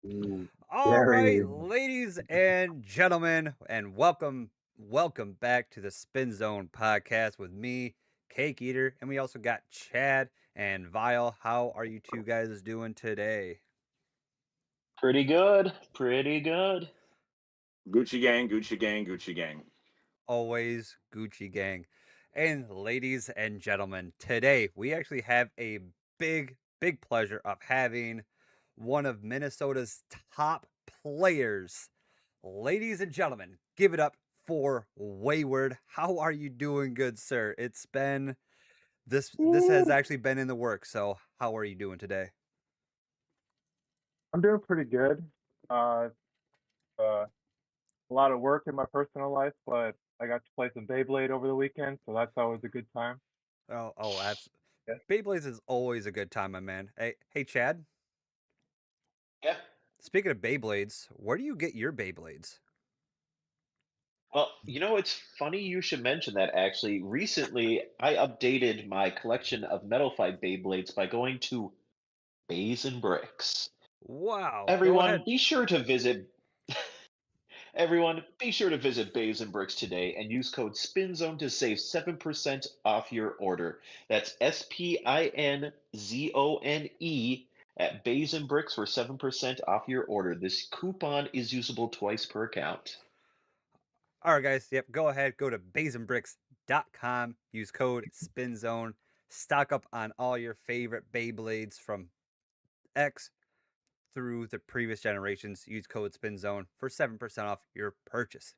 Ooh, All right, very. ladies and gentlemen, and welcome back to the Spin Zone podcast with me, Cake Eater, and we also got Chad and Vile. How are you two guys doing today? Pretty good. Pretty good. Gucci gang, Gucci gang, Gucci gang. Always Gucci Gang. And ladies and gentlemen, today we actually have a big pleasure of having one of Minnesota's top players. Ladies and gentlemen, give it up for Wayward. How are you doing, good sir? It's been this has Ooh. actually been in the works, so how are you doing today? I'm doing pretty good. Uh, a lot of work in my personal life, but I got to play some Beyblade over the weekend, so that's always a good time. Absolutely. Yeah. Beyblades is always a good time, my man. Hey, Chad. Yeah. Speaking of Beyblades, where do you get your Beyblades? Well, it's funny you should mention that actually. Recently, I updated my collection of Metal Fight Beyblades by going to Bays and Bricks. Wow, go Everyone, ahead. be sure to visit Everyone, be sure to visit Bays and Bricks today and use code SPINZONE to save 7% off your order. That's SPINZONE at Bays and Bricks for 7% off your order. This coupon is usable twice per account. All right, guys. Yep, go ahead. Go to basinbricks.com. Use code SPINZONE. Stock up on all your favorite Beyblades from X through the previous generations. Use code SPINZONE for 7% off your purchase.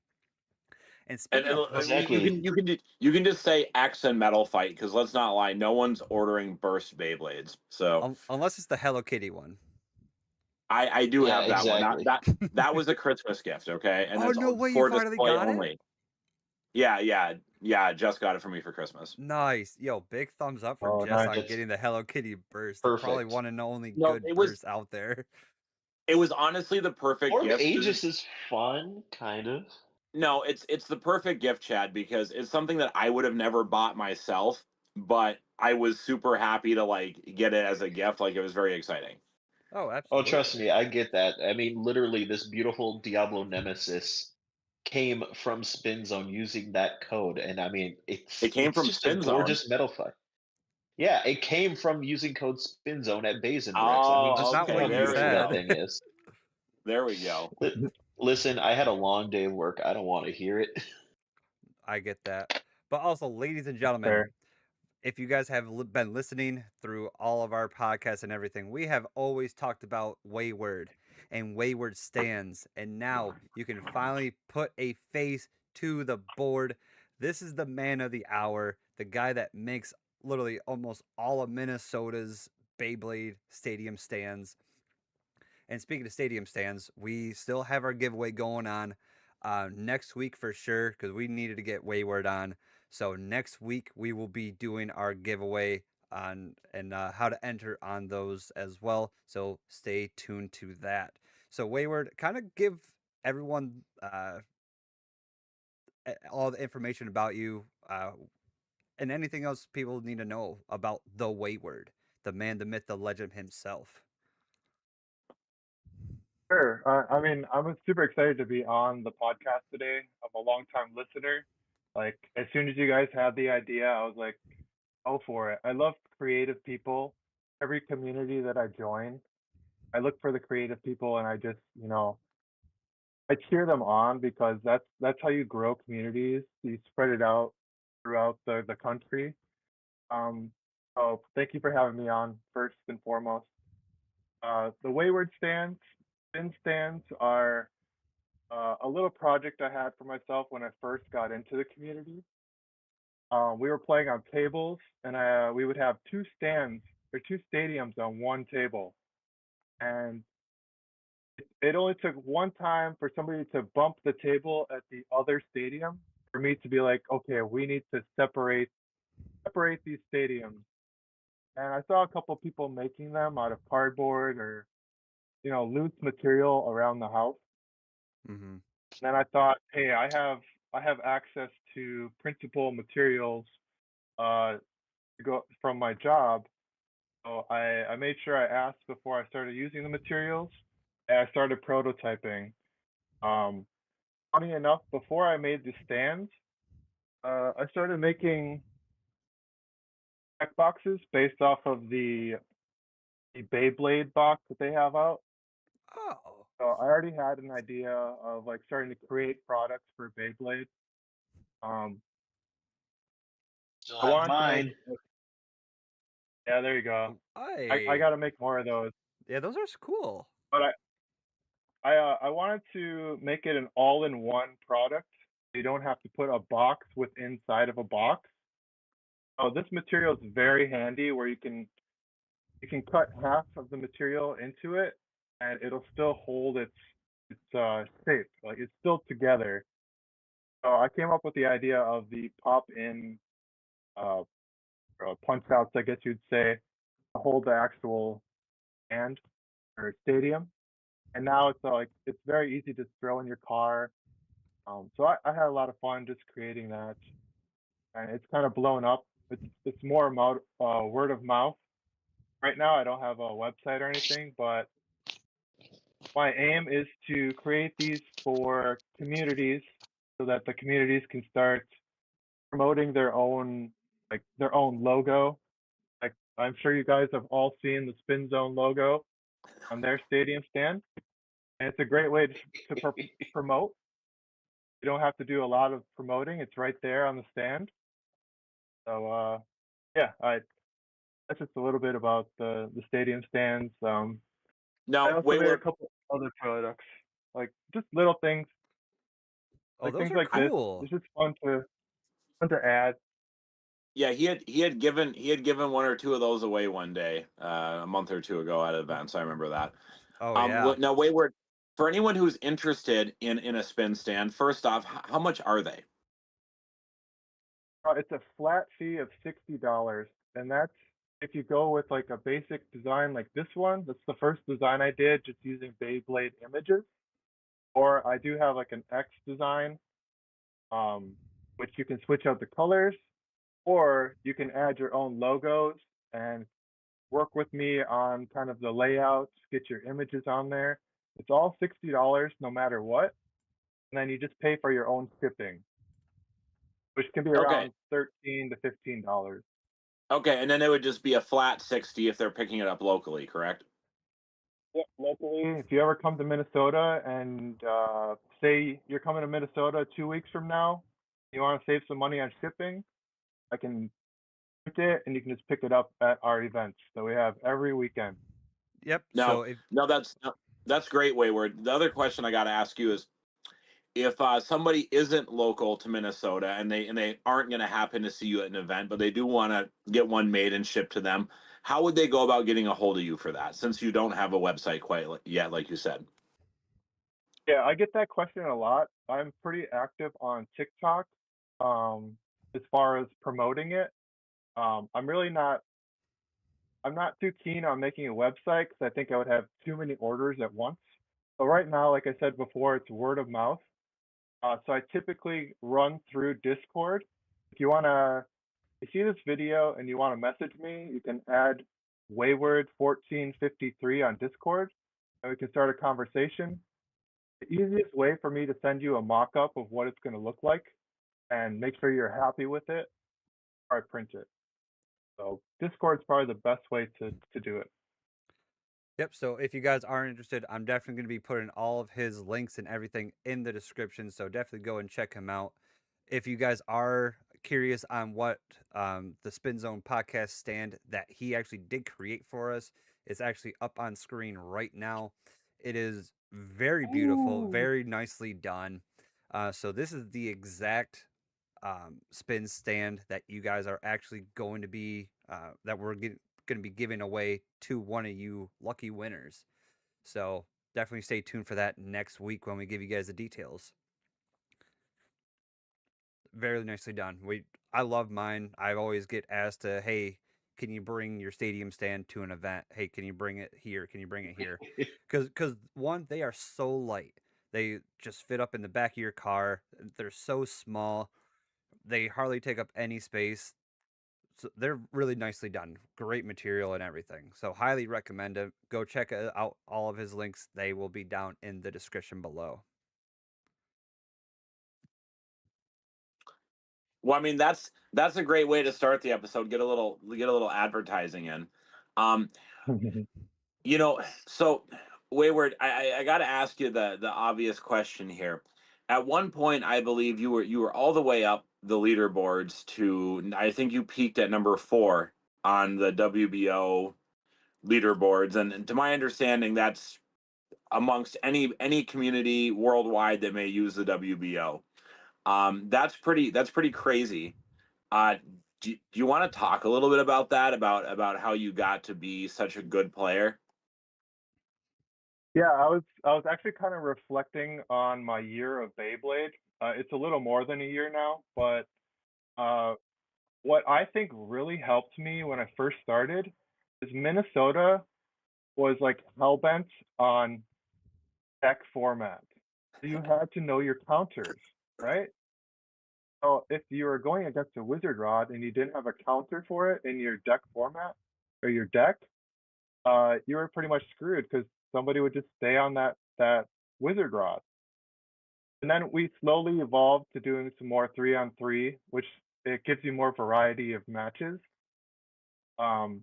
And And, speaking and of you Exactly. can you can just say X and Metal Fight because let's not lie, no one's ordering Burst Beyblades. So unless it's the Hello Kitty one. I do Yeah, have that one. That exactly. that that was a Christmas gift, okay, and Oh, it's no way, you for finally display got it? only. Yeah. Just got it for me for Christmas. Nice. Yo, big thumbs up for Oh, Jess nice. on It's getting the Hello Kitty burst. The probably perfect. one and only No, good it was burst out there. it was honestly the perfect Orb gift. Aegis is fun, kind of. No, it's the perfect gift, Chad, because it's something that I would have never bought myself, but I was super happy to like get it as a gift. Like it was very exciting. Oh, Oh, trust absolutely. me, I get that. I mean, literally, this beautiful Diablo Nemesis came from Spin Zone using that code, and I mean, It it's came it's from just a Spin Zone. gorgeous metal fight. Yeah, it came from using code Spin Zone at Bays and Bricks. I mean, That's Oh, just not think what okay. how you There we beautiful that said. go. thing is. There we go. Li- Listen, I had a long day of work. I don't want to hear it. I get that. But also, ladies and That's gentlemen, fair. if you guys have been listening through all of our podcasts and everything, we have always talked about Wayward and Wayward stands. And now you can finally put a face to the board. This is the man of the hour, the guy that makes literally almost all of Minnesota's Beyblade stadium stands. And speaking of stadium stands, we still have our giveaway going on next week for sure because we needed to get Wayward on. So next week we will be doing our giveaway on and how to enter on those as well. So stay tuned to that. So Wayward, kind of give everyone all the information about you and anything else people need to know about the Wayward, the man, the myth, the legend himself. Sure. I mean, I'm super excited to be on the podcast today. I'm a longtime listener. Like, as soon as you guys had the idea, I was like, oh, for it. I love creative people. Every community that I join, I look for the creative people and I just, I cheer them on because that's how you grow communities. You spread it out throughout the country. Um, so thank you for having me on first and foremost. The Wayward stands, spin stands are a little project I had for myself when I first got into the community. We were playing on tables, and we would have two stands or two stadiums on one table, and it only took one time for somebody to bump the table at the other stadium for me to be like, okay, we need to separate these stadiums. And I saw a couple people making them out of cardboard or loose material around the house. Mm-hmm. And then I thought, hey, I have access to printable materials uh, to go from my job. So I made sure I asked before I started using the materials. and I started prototyping. Um, Funny enough, before I made the stands, I started making check boxes based off of the Beyblade box that they have out. Oh, So I already had an idea of like starting to create products for Beyblade. Um, Still I have wanted to make, mine. yeah, there you go. I I got to make more of those, yeah, those are cool. but I wanted to make it an all-in-one product. You don't have to put a box with inside of a box. Oh, this material is very handy where you can cut half of the material into it and it'll still hold its shape. Like it's still together. So I came up with the idea of the pop-in uh, punch outs, I guess you'd say, to hold the actual stand or stadium. And now it's like it's very easy to throw in your car. So I had a lot of fun just creating that, and it's kind of blown up. It's more about word of mouth. Right now, I don't have a website or anything, but my aim is to create these for communities so that the communities can start promoting their own logo. Like I'm sure you guys have all seen the Spin Zone logo on their stadium stand, and it's a great way to promote. You don't have to do a lot of promoting; it's right there on the stand. So yeah, I that's just a little bit about the stadium stands. I Now, also made a Wayward, couple other products, like just little things, Oh, like those things are like this. cool. It's just fun to add. yeah, he had given one or two of those away one day, a month or two ago at events. I remember that. Oh yeah. Now, Wayward, for anyone who's interested in a spin stand, first off, how much are they? It's a flat fee of $60, and that's if you go with like a basic design like this one. That's the first design I did, just using Beyblade images. Or I do have like an X design, um, which you can switch out the colors, or you can add your own logos and work with me on kind of the layouts, get your images on there. It's all $60 no matter what, and then you just pay for your own shipping, which can be Okay, around $13 to $15. okay, and then it would just be a flat 60 if they're picking it up locally, correct? Yep, locally. If you ever come to Minnesota and say you're coming to Minnesota 2 weeks from now, you want to save some money on shipping, I can print it and you can just pick it up at our events that we have every weekend. Yep. Now, So if now that's great, Wayward. The other question I got to ask you is, if somebody isn't local to Minnesota and they aren't going to happen to see you at an event, but they do want to get one made and shipped to them, how would they go about getting a hold of you for that? Since you don't have a website quite yet, like you said. Yeah, I get that question a lot. I'm pretty active on TikTok as far as promoting it. I'm really not. I'm not too keen on making a website because I think I would have too many orders at once. So right now, like I said before, it's word of mouth. So I typically run through Discord. If you wanna, if you see this video and you wanna message me, you can add Wayward 1453 on Discord, and we can start a conversation. The easiest way for me to send you a mock-up of what it's gonna look like and make sure you're happy with it, or I print it. So Discord's probably the best way to do it. Yep. So if you guys are interested, I'm definitely going to be putting all of his links and everything in the description. So definitely go and check him out. If you guys are curious on what the Spin Zone podcast stand that he actually did create for us, it's actually up on screen right now. It is very beautiful, Ooh. very nicely done. So this is the exact spin stand that you guys are actually going to be that we're going to be giving away to one of you lucky winners. So definitely stay tuned for that next week when we give you guys the details. Very nicely done. I love mine. I always get asked to, hey, can you bring your stadium stand to an event? Hey, can you bring it here? Can you bring it here? Because one, they are so light. They just fit up in the back of your car. They're so small. They hardly take up any space. So they're really nicely done. Great material and everything. So highly recommend it. Go check out all of his links. They will be down in the description below. Well, I mean that's a great way to start the episode. Get a little advertising in. Um, you know, so Wayward, I got to ask you the obvious question here. At one point, I believe you were all the way up the leaderboards to, I think you peaked at number 4 on the WBO leaderboards, and to my understanding, that's amongst any community worldwide that may use the WBO. That's pretty crazy. Uh, do you want to talk a little bit about that, about how you got to be such a good player? Yeah, I was actually kind of reflecting on my year of Beyblade. It's a little more than a year now, but uh, what I think really helped me when I first started is Minnesota was like hell-bent on deck format. So you had to know your counters, right? So if you were going against a wizard rod and you didn't have a counter for it in your deck format or your deck, you were pretty much screwed because somebody would just stay on that wizard rod. And then we slowly evolved to doing some more 3-on-3, which it gives you more variety of matches. Um,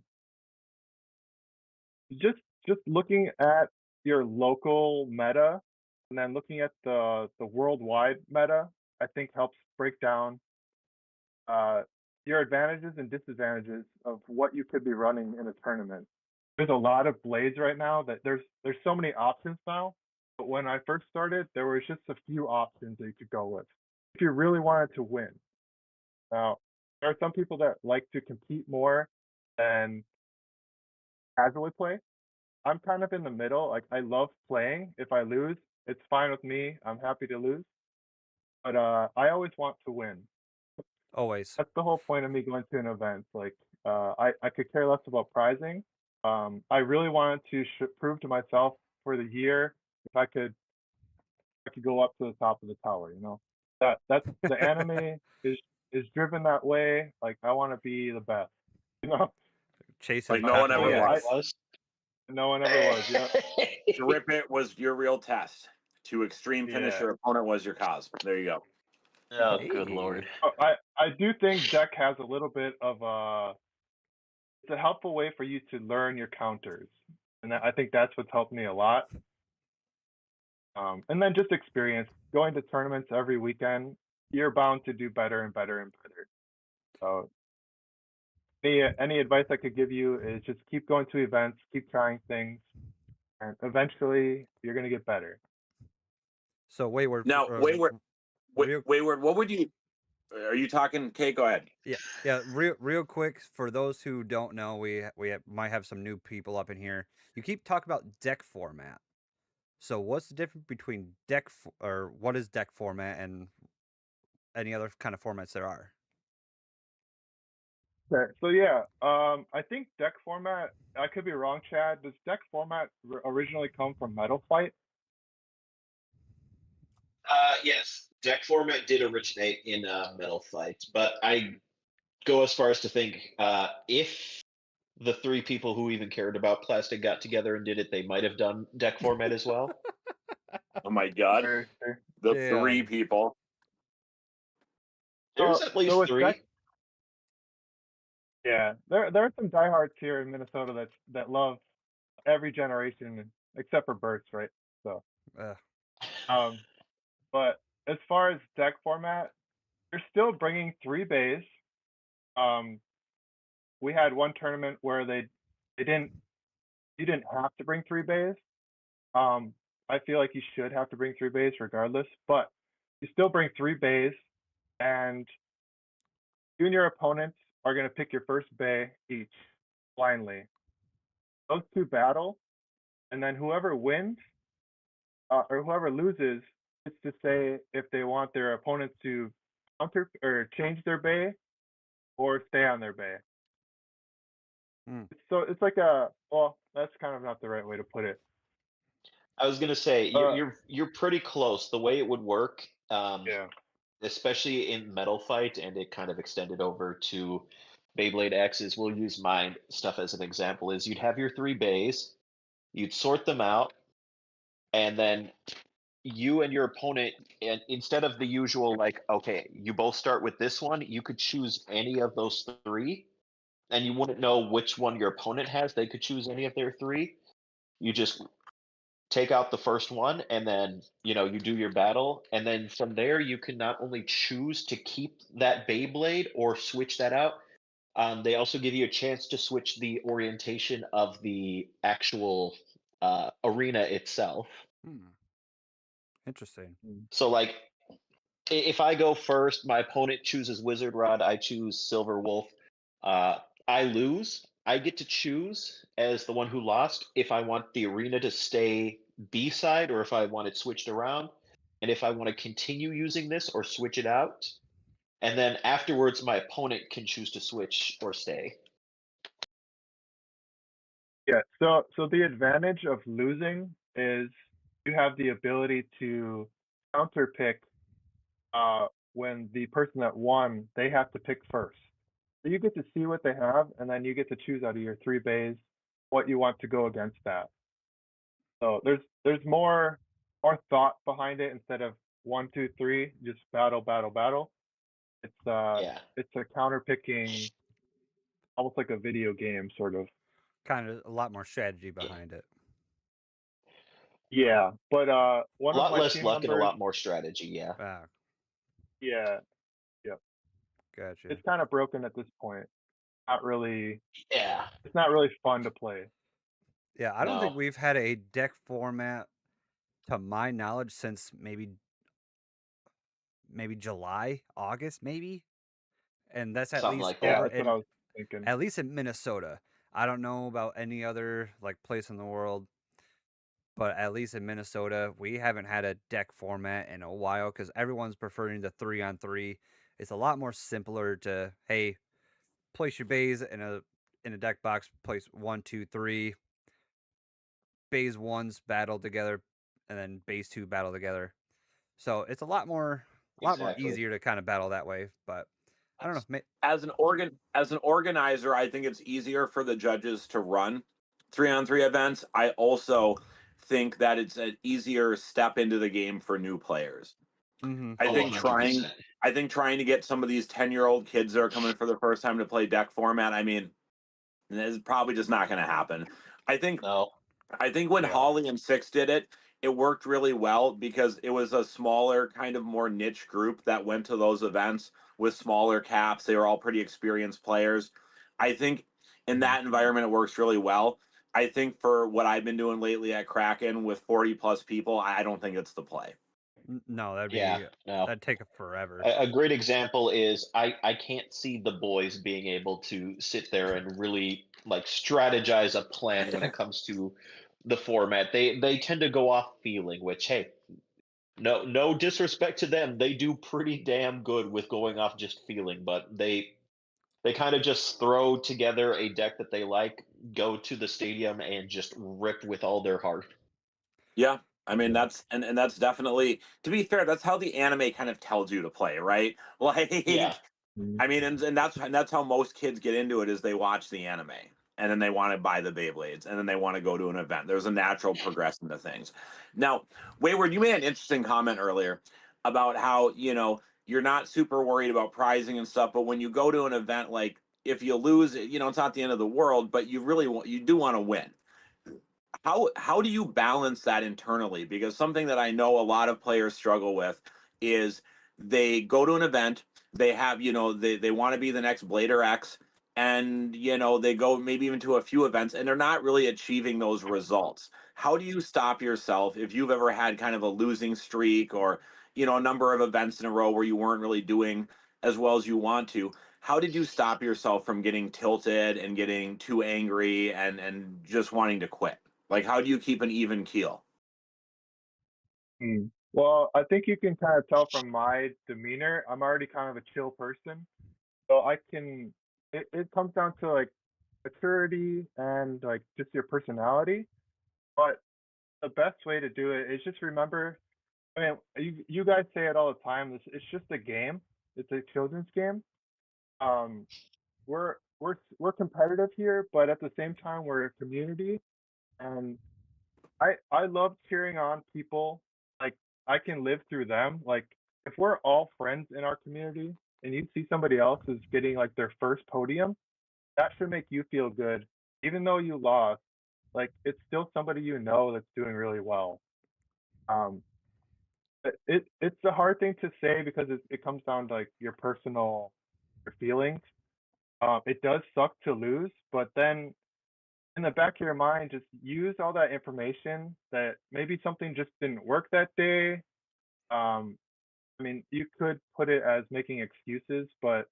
just looking at your local meta and then looking at the worldwide meta, I think helps break down your advantages and disadvantages of what you could be running in a tournament. There's a lot of blades right now that there's so many options now. But when I first started, there was just a few options that you could go with if you really wanted to win. Now, there are some people that like to compete more than casually play. I'm kind of in the middle. Like I love playing. If I lose, it's fine with me. I'm happy to lose. But I always want to win. Always. That's the whole point of me going to an event. Like I could care less about prizing. I really wanted to prove to myself for the year if I could go up to the top of the tower. You know, that's the anime is driven that way. Like I want to be the best. You know, Chasing Like no one ever yeah, was. no one ever was. Yeah, Rip it was your real test. To extreme finish yeah. your opponent was your cause. There you go. Oh, good Hey. lord. I do think deck has a little bit of it's a helpful way for you to learn your counters, and I think that's what's helped me a lot. And then just experience going to tournaments every weekend. You're bound to do better and better and better. So any advice I could give you is just keep going to events, keep trying things, and eventually you're gonna get better. So Wayward. Now, Wayward, real, Wayward, what would you? Are you talking? Kate, go ahead. yeah. Real quick for those who don't know, might have some new people up in here. You keep talking about deck format. So what's the difference between or what is deck format and any other kind of formats there are? Okay, so yeah, I think deck format. I could be wrong, Chad. Does deck format originally come from Metal Fight? Yes, deck format did originate in Metal Fight, but I go as far as to think if the 3 people who even cared about plastic got together and did it, they might have done deck format as well. Oh my God, Sure. the Damn. 3 people. There's at least with 3. deck, yeah, there are some diehards here in Minnesota that love every generation except for Burt's, right? So, Ugh. but as far as deck format, you're still bringing 3 bays. We had one tournament where they didn't you didn't have to bring 3 bays. I feel like you should have to bring 3 bays regardless, but you still bring 3 bays, and you and your opponents are going to pick your first bay each blindly. Those 2 battle, and then whoever wins or whoever loses gets to say if they want their opponent to counter or change their bay or stay on their bay. So it's like that's kind of not the right way to put it. I was gonna say you're pretty close. The way it would work, Yeah. especially in Metal Fight, and it kind of extended over to Beyblade X is, we'll use mine stuff as an example, is you'd have your 3 bays, you'd sort them out, and then you and your opponent, and instead of the usual, like, okay, you both start with this one, you could choose any of those 3, and you wouldn't know which one your opponent has. They could choose any of their 3. You just take out the first one, and then you do your battle, and then from there you can not only choose to keep that Beyblade or switch that out. They also give you a chance to switch the orientation of the actual arena itself. Interesting. So, like, if I go first, my opponent chooses Wizard Rod, I choose Silver Wolf. I lose. I get to choose as the one who lost if I want the arena to stay B side or if I want it switched around, and if I want to continue using this or switch it out. And then afterwards, my opponent can choose to switch or stay. Yeah, so the advantage of losing is you have the ability to counter pick when the person that won, they have to pick first. So you get to see what they have, and then you get to choose out of your 3 bays what you want to go against that. So there's more thought behind it instead of 1, 2, 3, just battle. It's Yeah. it's a counter picking, almost like a video game sort of. Kind of a lot more strategy behind it. Yeah, but A one of lot my less team luck and a members, lot more strategy. Yeah. Ah, yeah, gotcha. it's kind of broken at this point. Not really, Yeah. it's not really fun to play. Yeah, I don't think No. we've had a deck format, to my knowledge, since maybe July, August, maybe, and that's at Something least like Yeah, that. over that's what I was thinking. at least in Minnesota. I don't know about any other like place in the world, but at least in Minnesota, we haven't had a deck format in a while because everyone's preferring the 3-on-3. It's a lot more simpler to, hey, place your bays in a deck box, place 1, 2, 3. Bays 1s battle together, and then base 2 battle together. So it's a lot more Exactly. easier to kind of battle that way. But I don't know. As an organizer, I think it's easier for the judges to run 3-on-3 events. I also think that it's an easier step into the game for new players. Mm-hmm. I Oh, think 100%. trying to get some of these 10-year-old kids that are coming for the first time to play deck format, I mean, it's probably just not going to happen. I think No. when Yeah. Holly and Six did it, it worked really well because it was a smaller, kind of more niche group that went to those events with smaller caps. They were all pretty experienced players. I think in that environment, it works really well. I think for what I've been doing lately at Kraken with 40 plus people, I don't think it's the play. No, Yeah. No. that'd take forever. A great example is I can't see the boys being able to sit there and really like strategize a plan when it comes to the format. They tend to go off feeling, which, hey, no disrespect to them, they do pretty damn good with going off just feeling, but they kind of just throw together a deck that they like, go to the stadium and just rip with all their heart. Yeah. I mean, Yeah. that's and that's definitely, to be fair, that's how the anime kind of tells you to play, right? Like, Yeah. I mean, and that's how most kids get into it is they watch the anime and then they want to buy the Beyblades and then they want to go to an event. There's a natural progression to things. Now, Wayward, you made an interesting comment earlier about how, you're not super worried about prizing and stuff, but when you go to an event, like if you lose, it's not the end of the world, but you do want to win. How do you balance that internally? Because something that I know a lot of players struggle with is they go to an event, they have, they want to be the next Blader X, and they go maybe even to a few events and they're not really achieving those results. How do you stop yourself if you've ever had kind of a losing streak or, a number of events in a row where you weren't really doing as well as you want to? How did you stop yourself from getting tilted and getting too angry and just wanting to quit? Like, how do you keep an even keel? Well, I think you can kind of tell from my demeanor. I'm already kind of a chill person, so I can. It comes down to like maturity and like just your personality. But the best way to do it is just remember. I mean, you guys say it all the time. It's just a game. It's a children's game. Um, we're we're competitive here, but at the same time we're a community, and I love cheering on people. Like I can live through them. Like if we're all friends in our community and you see somebody else is getting like their first podium, that should make you feel good. Even though you lost, like it's still somebody you know that's doing really well. Um it's a hard thing to say because it comes down to like your feelings. It does suck to lose, but then in the back of your mind, just use all that information that maybe something just didn't work that day. Um, I mean, you could put it as making excuses, but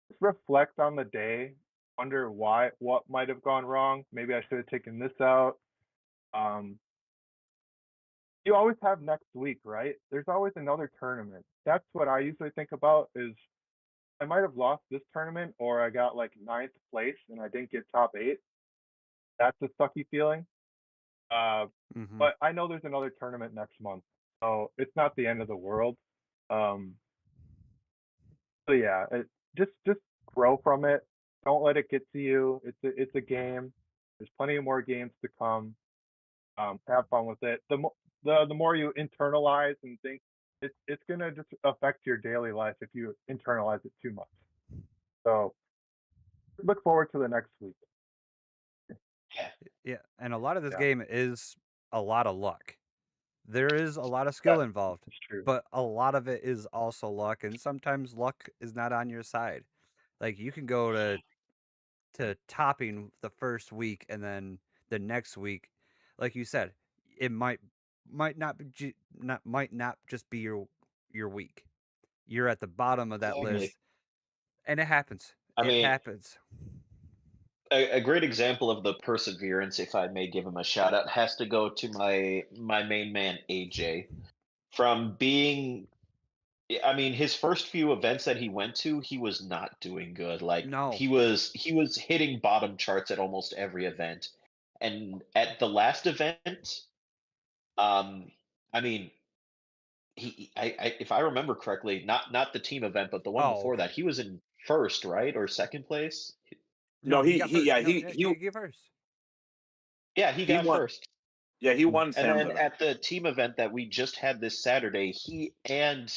just reflect on the day, wonder what might have gone wrong. Maybe I should have taken this out. Um, you always have next week, right? There's always another tournament. That's what I usually think about is I might have lost this tournament or I got like ninth place and I didn't get top eight. That's a sucky feeling. Uh, Hmm. but I know there's another tournament next month, so it's not the end of the world. Um, so yeah, just grow from it. Don't let it get to you. It's a game. There's plenty of more games to come. Have fun with it. The more you internalize and think, it's gonna just affect your daily life if you internalize it too much. So look forward to the next week. Yeah. Yeah, and a lot of this Yeah, game is a lot of luck. There is a lot of that, skill involved, that's true. but a lot of it is also luck, and sometimes luck is not on your side. Like you can go to topping the first week, and then the next week, like you said, it might not be might not just be your week. You're at the bottom of that Exactly. list, and it happens. I It mean, happens. a great example of the perseverance, if I may give him a shout out, has to go to my main man AJ. From being, I mean, his first few events that he went to, he was not doing good. Like No, he was hitting bottom charts at almost every event, and at the last event, um, I mean, if I remember correctly, not the team event, but the one oh, before okay. that, he was in first, right, or second place. No, No, he got he first. yeah No, yeah, he give first. Yeah, he he got won. first. Yeah, he won And Sam's then event. at the team event that we just had this Saturday, he and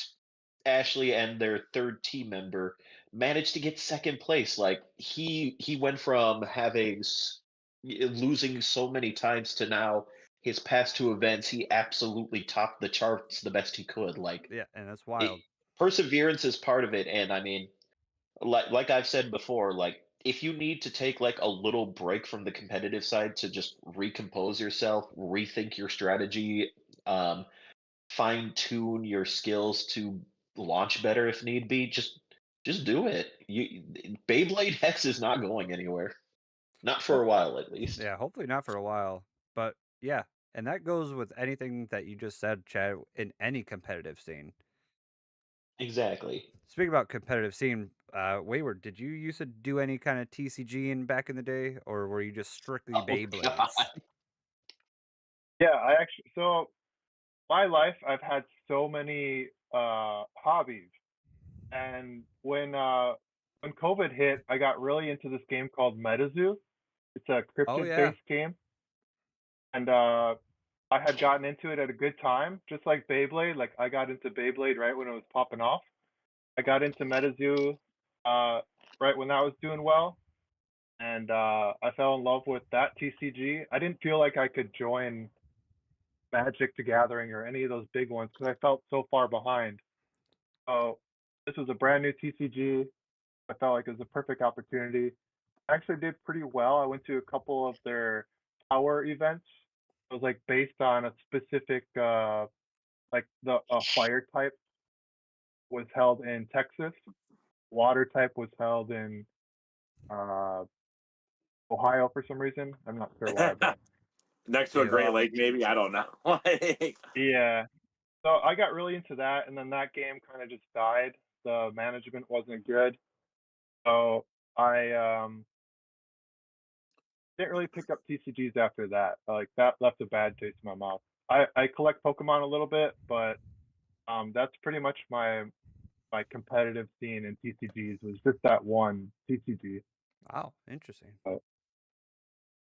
Ashley and their third team member managed to get second place. Like he went from losing so many times to now his past two events, he absolutely topped the charts the best he could. Like Yeah, and that's it, wild. perseverance is part of it, and I mean, like I've said before, like if you need to take like a little break from the competitive side to just recompose yourself, rethink your strategy, um, fine tune your skills to launch better if need be, just do it. You Beyblade X is not going anywhere. Not for a while at least. Yeah, hopefully not for a while. But yeah, and that goes with anything that you just said, Chad, in any competitive scene. Exactly. Speaking about competitive scene, Wayward, did you used to do any kind of TCG in back in the day, or were you just strictly Oh god. Beyblades? Yeah, I actually so my life I've had so many hobbies. And when COVID hit, I got really into this game called MetaZoo. It's a Oh yeah. cryptid-based game, and I had gotten into it at a good time, just like Beyblade. Like I got into Beyblade right when it was popping off. I got into MetaZoo uh, right when that was doing well, and I fell in love with that TCG. I didn't feel like I could join Magic the Gathering or any of those big ones because I felt so far behind. So this was a brand new TCG. I felt like it was a perfect opportunity. I actually did pretty well. I went to a couple of their tower events. It was like based on a specific like the fire type was held in Texas. Water type was held in uh Ohio for some reason. I'm not sure why, but Next to a Yeah, Great Lake, maybe, I don't know. Like, yeah. So I got really into that, and then that game kind of just died. The management wasn't good, so I didn't really pick up TCGs after that. Like that left a bad taste in my mouth. I collect Pokemon a little bit, but that's pretty much my competitive scene in TCGs was just that one TCG. Wow, interesting.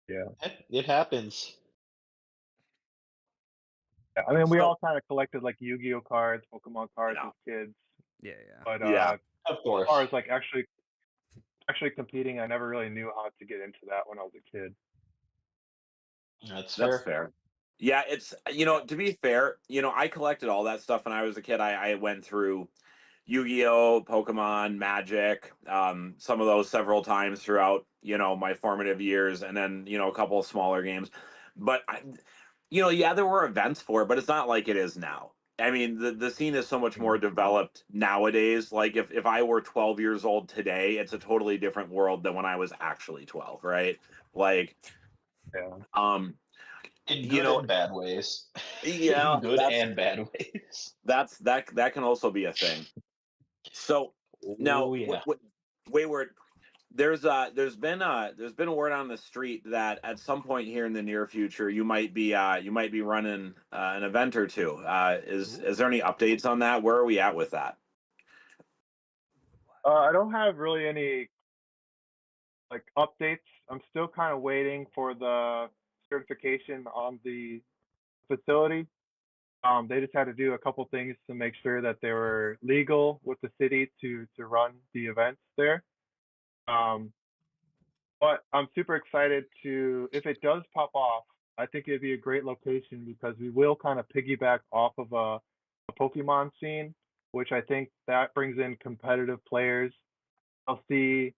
Yeah. It happens. I mean, we So all kind of collected like Yu-Gi-Oh cards, Pokemon cards yeah, as kids, Yeah, yeah. but yeah, Of as far course. as like actually competing, I never really knew how to get into that when I was a kid. That's that's fair. fair. Yeah, it's Yeah. to be fair, I collected all that stuff when I was a kid. I went through Yu-Gi-Oh, Pokemon, Magic, some of those several times throughout, my formative years, and then, a couple of smaller games. But yeah, there were events for it, but it's not like it is now. I mean, the scene is so much more Mhm. developed nowadays. Like if I were 12 years old today, it's a totally different world than when I was actually 12, right? Like, Yeah. um, In you good know, and bad ways. In yeah, good and bad ways. that can also be a thing. So now, Oh yeah. Wayward, there's been word on the street that at some point here in the near future you might be running an event or two. Is there any updates on that? Where are we at with that? I don't have really any like updates. I'm still kind of waiting for the certification on the facility. They just had to do a couple things to make sure that they were legal with the city to run the events there. Um, but I'm super excited to if it does pop off. I think it'd be a great location because we will kind of piggyback off of a Pokemon scene, which I think that brings in competitive players. I'll see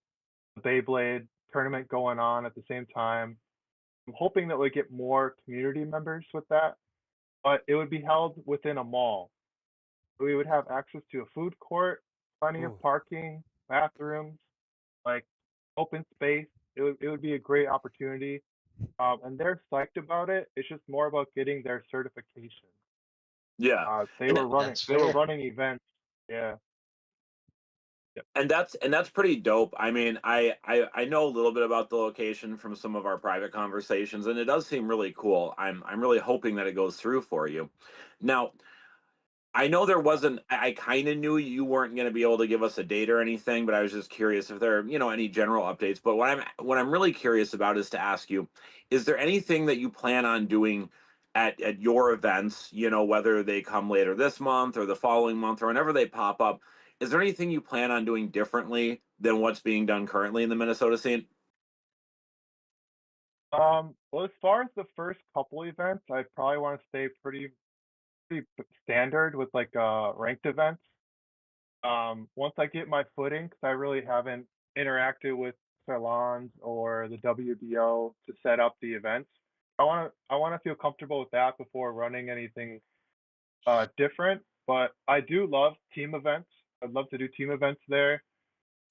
the Beyblade tournament going on at the same time. I'm hoping that we get more community members with that, but it would be held within a mall. We would have access to a food court, plenty of Ooh. parking, bathrooms, like open space. It would be a great opportunity. And they're psyched about it. It's just more about getting their certification. Yeah, They and were running That's they were fair. running events. Yeah. Yep. that's pretty dope. I mean, I know a little bit about the location from some of our private conversations, and it does seem really cool. I'm really hoping that it goes through for you. Now, I know there wasn't. I kind of knew you weren't going to be able to give us a date or anything, but I was just curious if there are, any general updates. But what I'm really curious about is to ask you: is there anything that you plan on doing at your events? Whether they come later this month or the following month or whenever they pop up. Is there anything you plan on doing differently than what's being done currently in the Minnesota scene? Well, as far as the first couple events, I probably want to stay pretty standard with like ranked events. Once I get my footing, because I really haven't interacted with salons or the WBO to set up the events. I want to feel comfortable with that before running anything different. But I do love team events. I'd love to do team events there.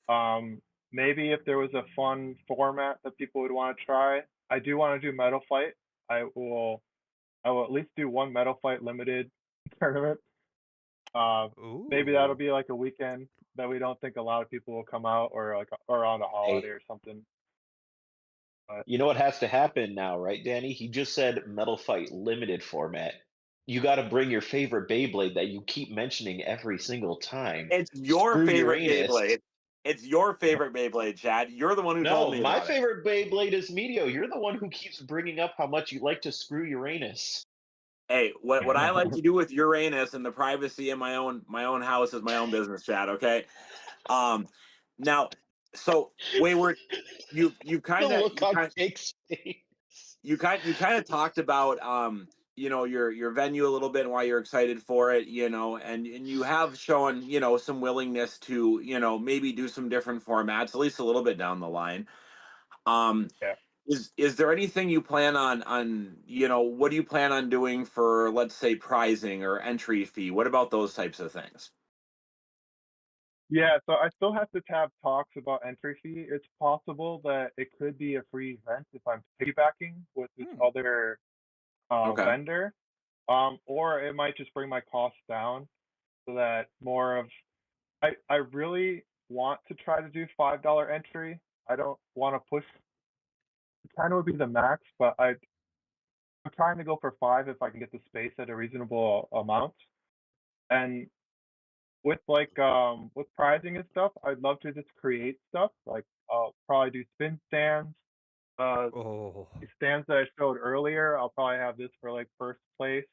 Um, Maybe if there was a fun format that people would want to try, I do want to do Metal Fight. I will I will at least do one Metal Fight limited tournament. Uh, Maybe that'll Ooh. be like a weekend that we don't think a lot of people will come out, or like or on a holiday Hey, or something. But you know what has to happen now, right, Danny? He just said Metal Fight limited format. You got to bring your favorite Beyblade that you keep mentioning every single time. It's your Screw favorite Uranus. Beyblade. It's your favorite Beyblade, Chad. You're the one who told No, me my about it. favorite Beyblade is Meteo. You're the one who keeps bringing up how much you like to screw Uranus. Hey, what I like to do with Uranus and the privacy in my own house is my own business, Chad. Okay. Um, now, so Wayward, you The kind of look on Jake's face. you kind of talked about your venue a little bit and why you're excited for it, and you have shown some willingness to maybe do some different formats at least a little bit down the line. Um, yeah. is there anything you plan on what do you plan on doing for, let's say, prizing or entry fee? What about those types of things? Yeah, so I still have to have talks about entry fee. It's possible that it could be a free event if I'm piggybacking with this Hmm. other Okay. vendor, or it might just bring my costs down so that more of I really want to try to do $5 entry. I don't want to push. It kind of would be the max, but I'm trying to go for five if I can get the space at a reasonable amount. And with with prizing and stuff, I'd love to just create stuff. Like I'll probably do spin stands. Oh, The stands that I showed earlier, I'll probably have this for like first place.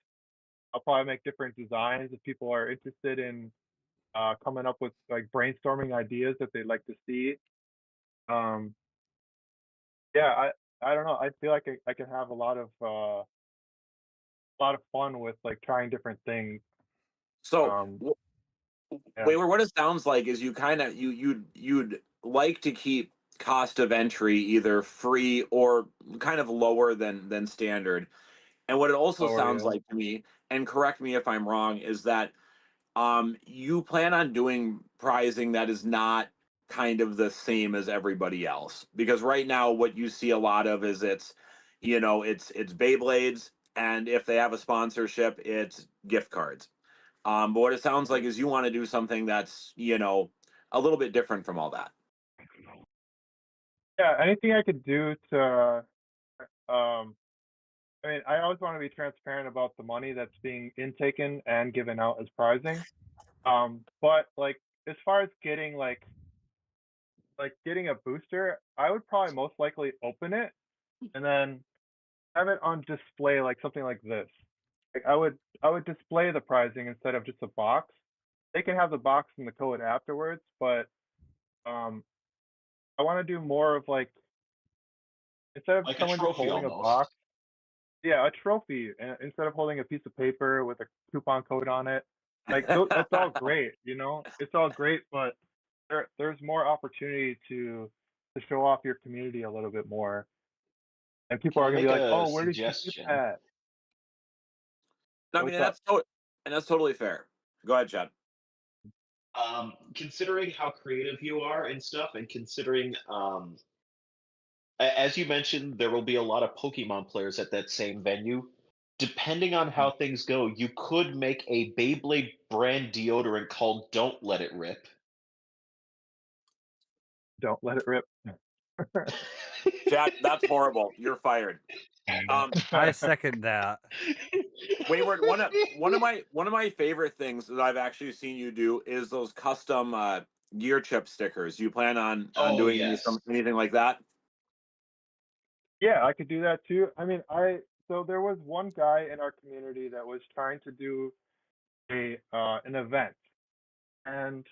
I'll probably make different designs if people are interested in coming up with like brainstorming ideas that they'd like to see. Um, yeah, I don't know. I feel like I can have a lot of fun with like trying different things. So, Um, yeah. Wayward, what it sounds like is you kind of you'd like to keep cost of entry either free or kind of lower than standard. And what it also Lower, sounds yeah. like to me, and correct me if I'm wrong, is that you plan on doing prizing that is not kind of the same as everybody else. Because right now what you see a lot of is it's Beyblades, and if they have a sponsorship, it's gift cards. But what it sounds like is you want to do something that's, a little bit different from all that. Yeah, anything I could do to I mean, I always want to be transparent about the money that's being intaken and given out as prizing. But like as far as getting getting a booster, I would probably most likely open it and then have it on display like something like this. Like I would display the prizing instead of just a box. They can have the box and the code afterwards, but um I want to do more of like instead of Like a someone just trophy holding a almost. box, yeah, a trophy instead of holding a piece of paper with a coupon code on it. Like that's all great, you know. It's all great, but there's more opportunity to show off your community a little bit more, and people Can are I gonna be make like, a "Oh, where did you get suggestion? that? No, I mean, What's and up?" that's totally fair. Go ahead, Chad. Considering how creative you are and stuff, and considering, as you mentioned, there will be a lot of Pokemon players at that same venue. Depending on how things go, you could make a Beyblade brand deodorant called "Don't Let It Rip." Don't let it rip. Chad, that's horrible. You're fired. Um, I second that. Wayward, one of my favorite things that I've actually seen you do is those custom gear chip stickers. You plan on Oh doing yes. anything like that? Yeah, I could do that too. I mean, I so there was one guy in our community that was trying to do a an event, and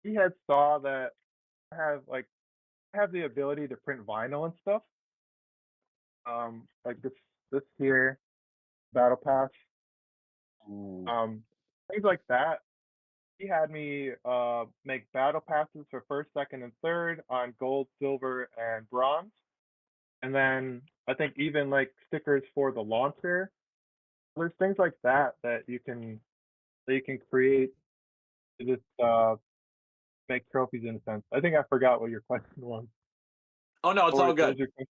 he had saw that I have the ability to print vinyl and stuff. Like this here battle pass, Ooh. um, things like that. He had me make battle passes for first, second, and third on gold, silver, and bronze, and then I think even like stickers for the launcher. There's things like that that you can create to just make trophies in a sense. I think I forgot what your question was. Oh no, it's all What was good. your question?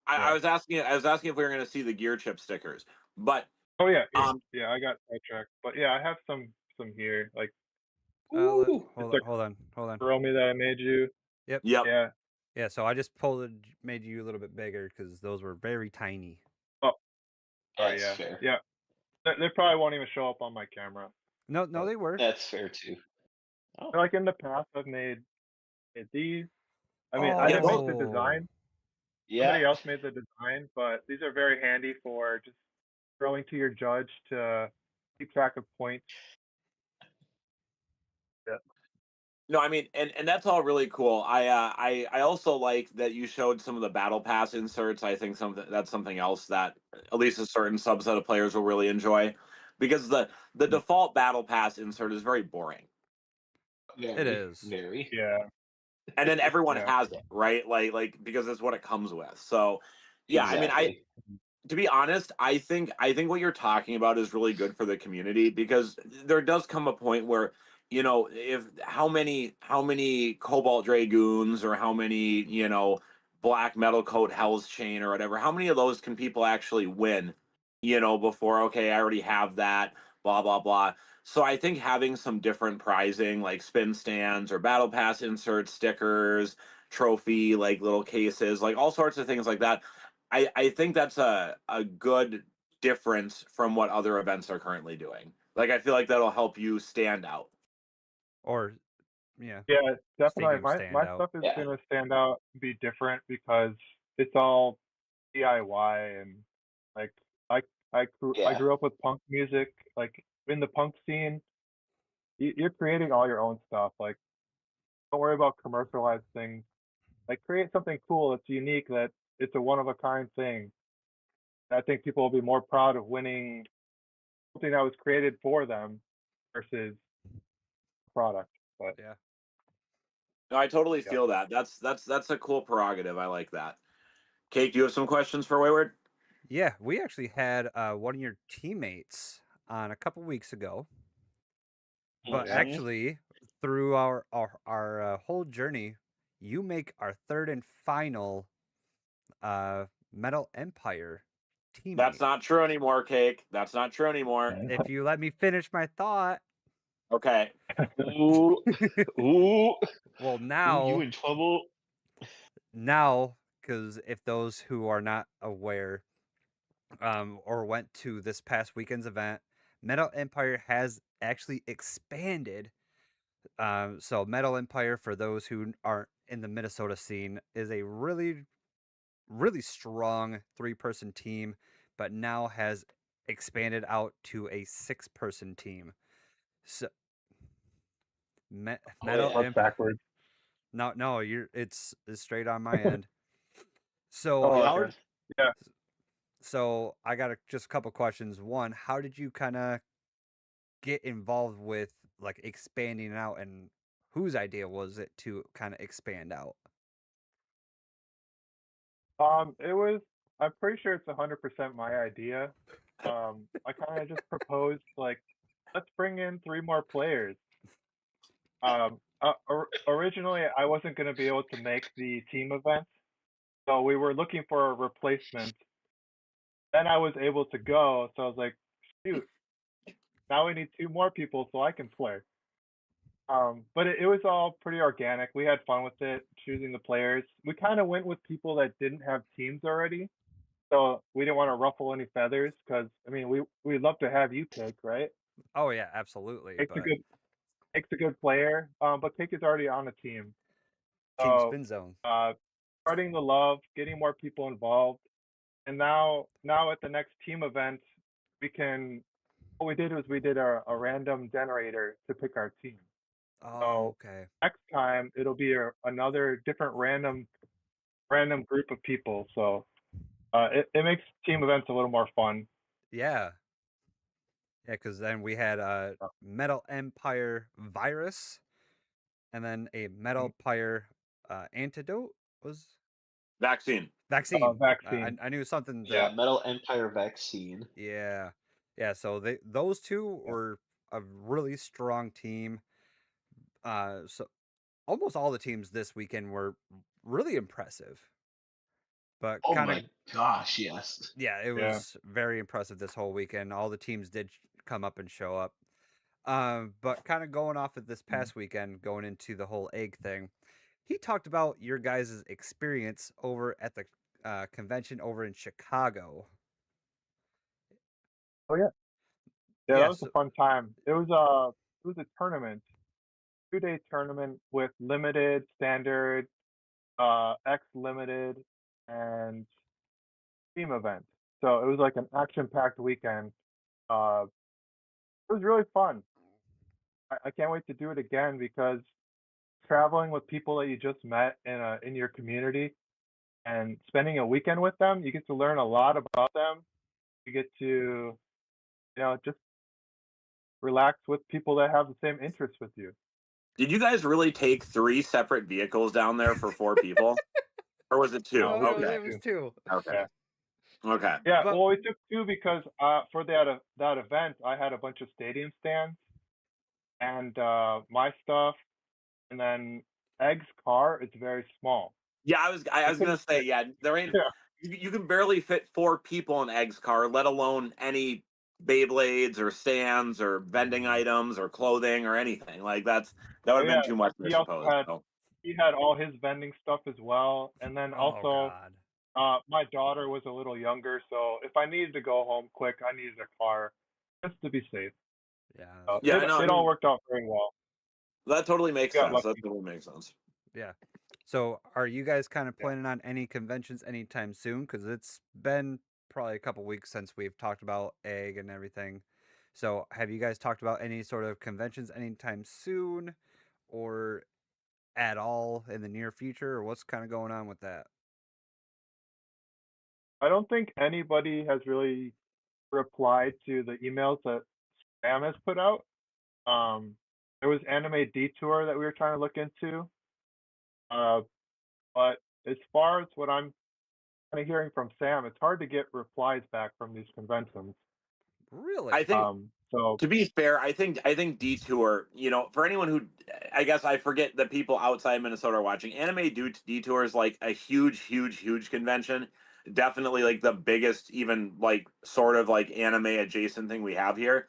I Yeah. was asking if we were going to see the gear chip stickers, but Oh yeah, yeah, um, yeah. I got sidetracked, but yeah, I have some here, like Ooh. just Hold on, a hold on, hold on. Romy that I made you. Yep. yep. Yeah. Yeah, so I just made you a little bit bigger because those were very tiny. Oh, sorry. That's Yeah, fair. yeah. They probably won't even show up on my camera. No, no, But they were. That's fair too. Oh. like in the past, I've made these. I mean, I Yeah, didn't those, make the Oh, design. Yeah. Somebody else made the design, but these are very handy for just throwing to your judge to keep track of points. Yeah. no, I mean, and that's all really cool. I also like that you showed some of the battle pass inserts. I think that's something else that at least a certain subset of players will really enjoy, because the default battle pass insert is very boring, it Very, is. very. Yeah. and then everyone Yeah. has it, right? Like because it's what it comes with. So yeah, I mean, I Exactly. to be honest, I think what you're talking about is really good for the community, because there does come a point where, if how many Cobalt Dragoons, or how many, Black Metal Coat Hell's Chain or whatever, how many of those can people actually win, before, okay, I already have that, blah blah blah. So I think having some different pricing, like spin stands or battle pass inserts, stickers, trophy like little cases, like all sorts of things like that, I think that's a good difference from what other events are currently doing. Like I feel like that'll help you stand out. Or yeah, Yeah, definitely. stadium My standout. stuff is Yeah. gonna stand out, be different because it's all DIY and like I I Yeah. grew up with punk music. Like in the punk scene, you're creating all your own stuff. Like don't worry about commercialized things. Like create something cool that's unique. That it's a one of a kind thing. I think people will be more proud of winning something that was created for them versus product. But Yeah. No, I totally yeah. feel that. That's a cool prerogative. I like that. Kate, do you have some questions for Wayward? Yeah, we actually had one of your teammates on a couple weeks ago, but Yeah. Mhm. actually through our whole journey, you make our third and final Metal Empire That's teammate. not true anymore, Cake. That's not true anymore. If you let me finish my thought, Okay. Ooh, ooh, well ooh, you now in trouble? because if those who are not aware or went to this past weekend's event, Metal Empire has actually expanded. So Metal Empire, for those who aren't in the Minnesota scene, is a really strong 3-person team, but now has expanded out to a 6-person team. So Oh Metal yeah. That's Empire. backwards. No, it's straight on my end. So Oh, Yep. how? okay. Yeah. So I got just a couple questions. One, how did you kind of get involved with like expanding out, and whose idea was it to kind of expand out? It was. I'm pretty sure it's 100% my idea. I kind of just proposed like, let's bring in 3 more players. Originally I wasn't gonna be able to make the team event, so we were looking for a replacement. Then I was able to go, so I was like, shoot, now we need 2 more people so I can play. But it was all pretty organic. We had fun with it, choosing the players. We kind of went with people that didn't have teams already, so we didn't want to ruffle any feathers. Because I mean, we'd love to have you pick, right? Oh yeah, absolutely. Pick's a But good Pick's a good player. But Pick is already on the team, Team so Spin Zone. spreading the love, getting more people involved, and now at the next team event, we can. What we did was we did a random generator to pick our team. Oh, So okay. next time it'll be another different random group of people. So it makes team events a little more fun. Yeah. Yeah, because then we had a Uh, Metal Empire virus, and then a Metal Empire antidote was Vaccine. vaccine. Vaccine. I knew something Yeah, that. Metal Empire vaccine. Yeah, yeah. So those two Yeah. were a really strong team. So almost all the teams this weekend were really impressive, but Oh kind of my gosh, yes. yeah, it Yeah. was very impressive this whole weekend. All the teams did come up and show up. But kind of going off of this past weekend, going into the whole egg thing, he talked about your guys' experience over at the convention over in Chicago. Oh yeah. Yeah, that was Yes. a fun time. It was a tournament, 2-day tournament with limited, standard, X limited, and team event. So it was like an action-packed weekend. Uh, it was really fun. I can't wait to do it again because traveling with people that you just met in your community and spending a weekend with them, you get to learn a lot about them. You get to, just relax with people that have the same interests with you. Did you guys really take 3 separate vehicles down there for 4 people? Or was it 2? No, No, we Okay. it was two. Okay. Yeah. Okay. Yeah, But well, we took 2 because for that event, I had a bunch of stadium stands and my stuff, and then Egg's car is very small. Yeah, I I was gonna couldn't say, fit. yeah, there ain't Yeah, you can barely fit 4 people in Egg's car, let alone any Beyblades or stands or vending items or clothing or anything. Like that oh would have been yeah. too much, I He also suppose. had So he had all his vending stuff as well, and then oh also god, my daughter was a little younger, so if I needed to go home quick, I needed a car just to be safe. yeah, yeah, It no, I all mean worked out very well. That totally makes Got sense. That lucky. totally makes sense. Yeah. So, are you guys kind of planning on any conventions anytime soon? Because it's been probably a couple weeks since we've talked about egg and everything. So, have you guys talked about any sort of conventions anytime soon, or at all in the near future, or what's kind of going on with that? I don't think anybody has really replied to the emails that Sam has put out. There was Anime Detour that we were trying to look into, uh, but as far as what I'm kind of hearing from Sam, it's hard to get replies back from these conventions. Really? I think, So to be fair, I think Detour, for anyone who, I guess I forget the people outside Minnesota are watching. Detour is like a huge convention. Definitely like the biggest, even like sort of like anime adjacent thing we have here.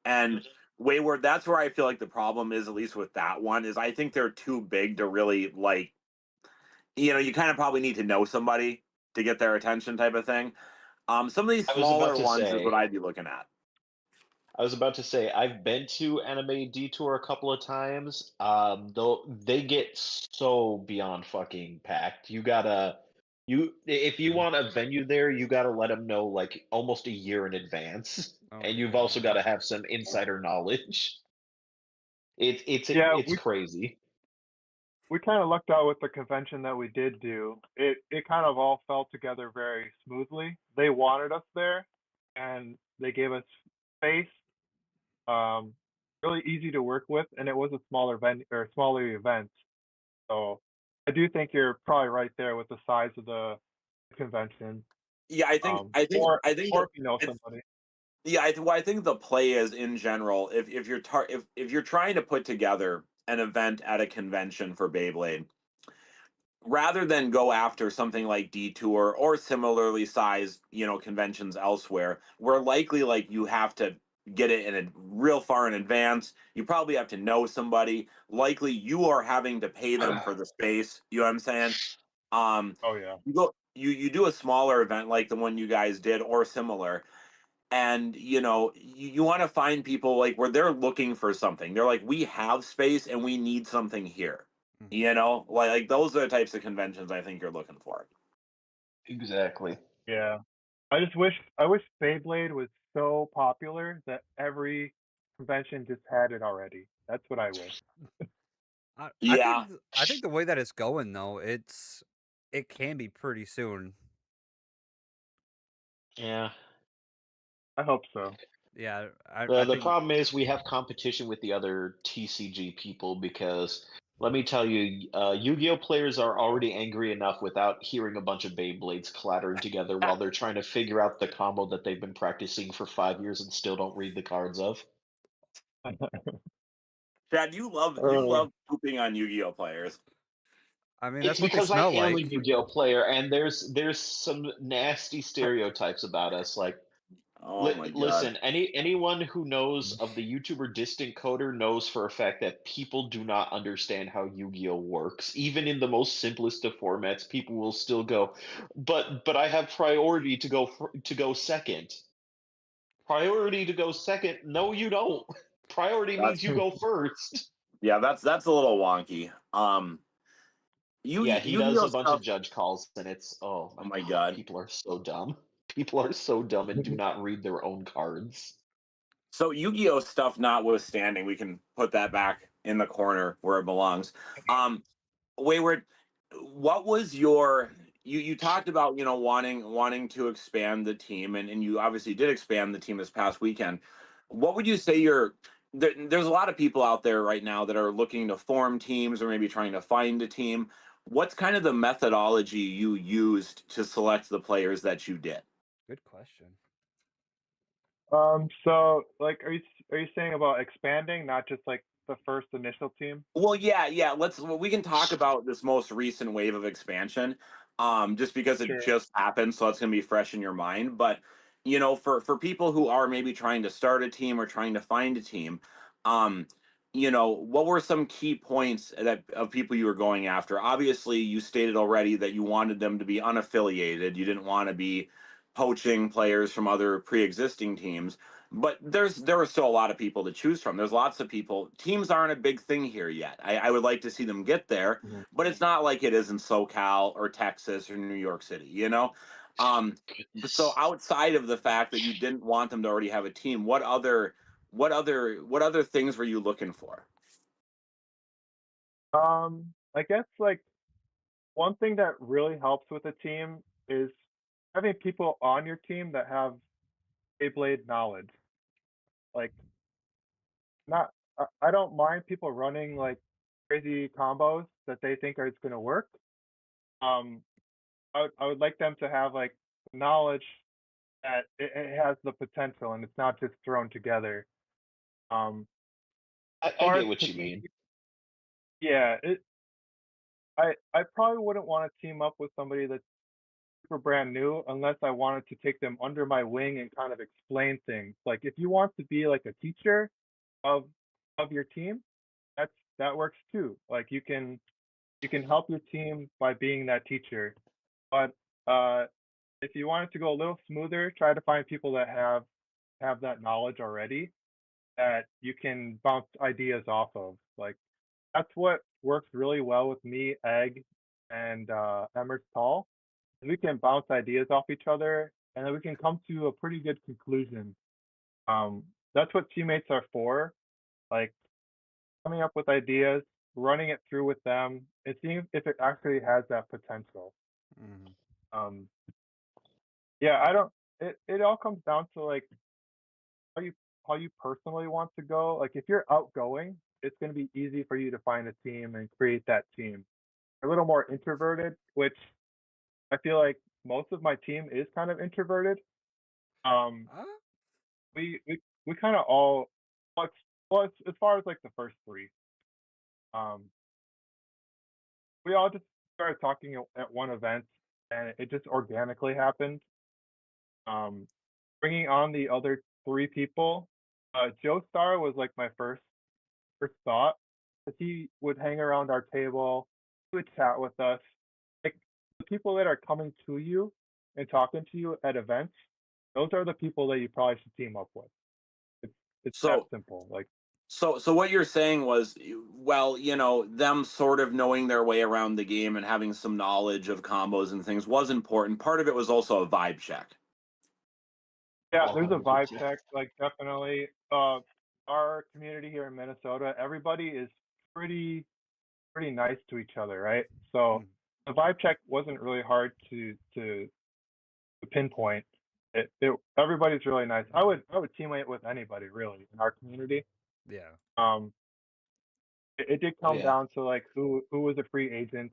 And Wayward, that's where I feel like the problem is, at least with that one, is I think they're too big to really like, you kind of probably need to know somebody to get their attention type of thing. Some of these I was about smaller to ones is what say. I'd be looking at. I was about to say I've been to Anime Detour a couple of times. Though they get so beyond fucking packed. You if you want a venue there, you gotta let them know like almost a year in advance, Oh and my you've also got god. to have some insider knowledge. yeah, It's crazy. we kind of lucked out with the convention that we did do. It kind of all fell together very smoothly. They wanted us there, and they gave us space. Um, really easy to work with, and it was a smaller event. So I do think you're probably right there with the size of the convention. Yeah, I think I think Or I think or if you know it's somebody. yeah. I think the play is in general. If you're trying to put together an event at a convention for Beyblade, rather than go after something like Detour or similarly sized, conventions elsewhere, where likely like you have to get it in a real far in advance. You probably have to know somebody. Likely you are having to pay them for the space. You know what I'm saying? Oh yeah. You do a smaller event like the one you guys did or similar, and you want to find people like where they're looking for something. They're like, we have space and we need something here. Mhm. Like those are the types of conventions I think you're looking for. Exactly. Yeah. I wish Beyblade was so popular that every convention just had it already. That's what I wish. Yeah. I think the way that it's going though, it can be pretty soon. Yeah. I hope so. Yeah, I The think problem is we have competition with the other TCG people because let me tell you, Yu-Gi-Oh players are already angry enough without hearing a bunch of Beyblades clattering together while they're trying to figure out the combo that they've been practicing for 5 years and still don't read the cards of. Chad, you Uh, love pooping on Yu-Gi-Oh players. I mean It's that's what they because I smell am a like. Yu-Gi-Oh player, and there's some nasty stereotypes about us. Like, Oh my god. listen, anyone who knows of the YouTuber Distant Coder knows for a fact that people do not understand how Yu-Gi-Oh works. Even in the most simplest of formats, people will still go, but I have priority to go second. Priority to go second? No, you don't. Priority means That's you go first. yeah, that's a little wonky. Yeah, he does Yu-Gi-Oh a bunch stuff. of judge calls, and it's oh Oh my my god, god. people are so dumb. People are so dumb and do not read their own cards. So Yu-Gi-Oh stuff notwithstanding, we can put that back in the corner where it belongs. Um, Wayward, what was you talked about, wanting to expand the team, and you obviously did expand the team this past weekend. What would you say there's a lot of people out there right now that are looking to form teams or maybe trying to find a team. What's kind of the methodology you used to select the players that you did? Good question. so like, are you saying about expanding, not just like the first initial team? Well, yeah. We can talk about this most recent wave of expansion, just because it Sure. just happened, so it's gonna be fresh in your mind. But for people who are maybe trying to start a team or trying to find a team, um, what were some key points that of people you were going after? Obviously, you stated already that you wanted them to be unaffiliated. You didn't want to be poaching players from other pre-existing teams. But there are still a lot of people to choose from. There's lots of people. Teams aren't a big thing here yet. I would like to see them get there, Mhm. but it's not like it is in SoCal or Texas or New York City, you know? Um, so outside of the fact that you didn't want them to already have a team, what other things were you looking for? I guess like one thing that really helps with a team is having people on your team that have Beyblade knowledge. Like, not I don't mind people running like crazy combos that they think are going to work. Um, I would like them to have like knowledge that it has the potential and it's not just thrown together. As I far get as what you mean. yeah, I probably wouldn't want to team up with somebody that's super brand new unless I wanted to take them under my wing and kind of explain things. Like if you want to be like a teacher of your team, that works too. Like you can help your team by being that teacher. But if you want it to go a little smoother, try to find people that have that knowledge already that you can bounce ideas off of. Like that's what works really well with me, Egg, and Emmer Tall. We can bounce ideas off each other, and then we can come to a pretty good conclusion. That's what teammates are for. Like coming up with ideas, running it through with them, and seeing if it actually has that potential. Mhm. Um, yeah, I don't. It all comes down to like how you how you personally want to go. Like if you're outgoing, it's going to be easy for you to find a team and create that team. A little more introverted, which I feel like most of my team is kind of introverted. Um, Ah, we kind of all as far as like the first three, um, we all just started talking at one event, and it just organically happened. Um, bringing on the other three people, Joe Star was like my first thought, because he would hang around our table, he would chat with us. Like the people that are coming to you and talking to you at events, those are the people that you probably should team up with. It's it's that So simple. Like so what you're saying was, well, them sort of knowing their way around the game and having some knowledge of combos and things was important. Part of it was also a vibe check. yeah, there's a vibe 100%. check. Like definitely, our community here in Minnesota, everybody is pretty pretty nice to each other, right? So mm, the vibe check wasn't really hard to pinpoint. Everybody's really nice. I would teammate with anybody really in our community. yeah. Um, it did Oh come yeah. down to like who was a free agent,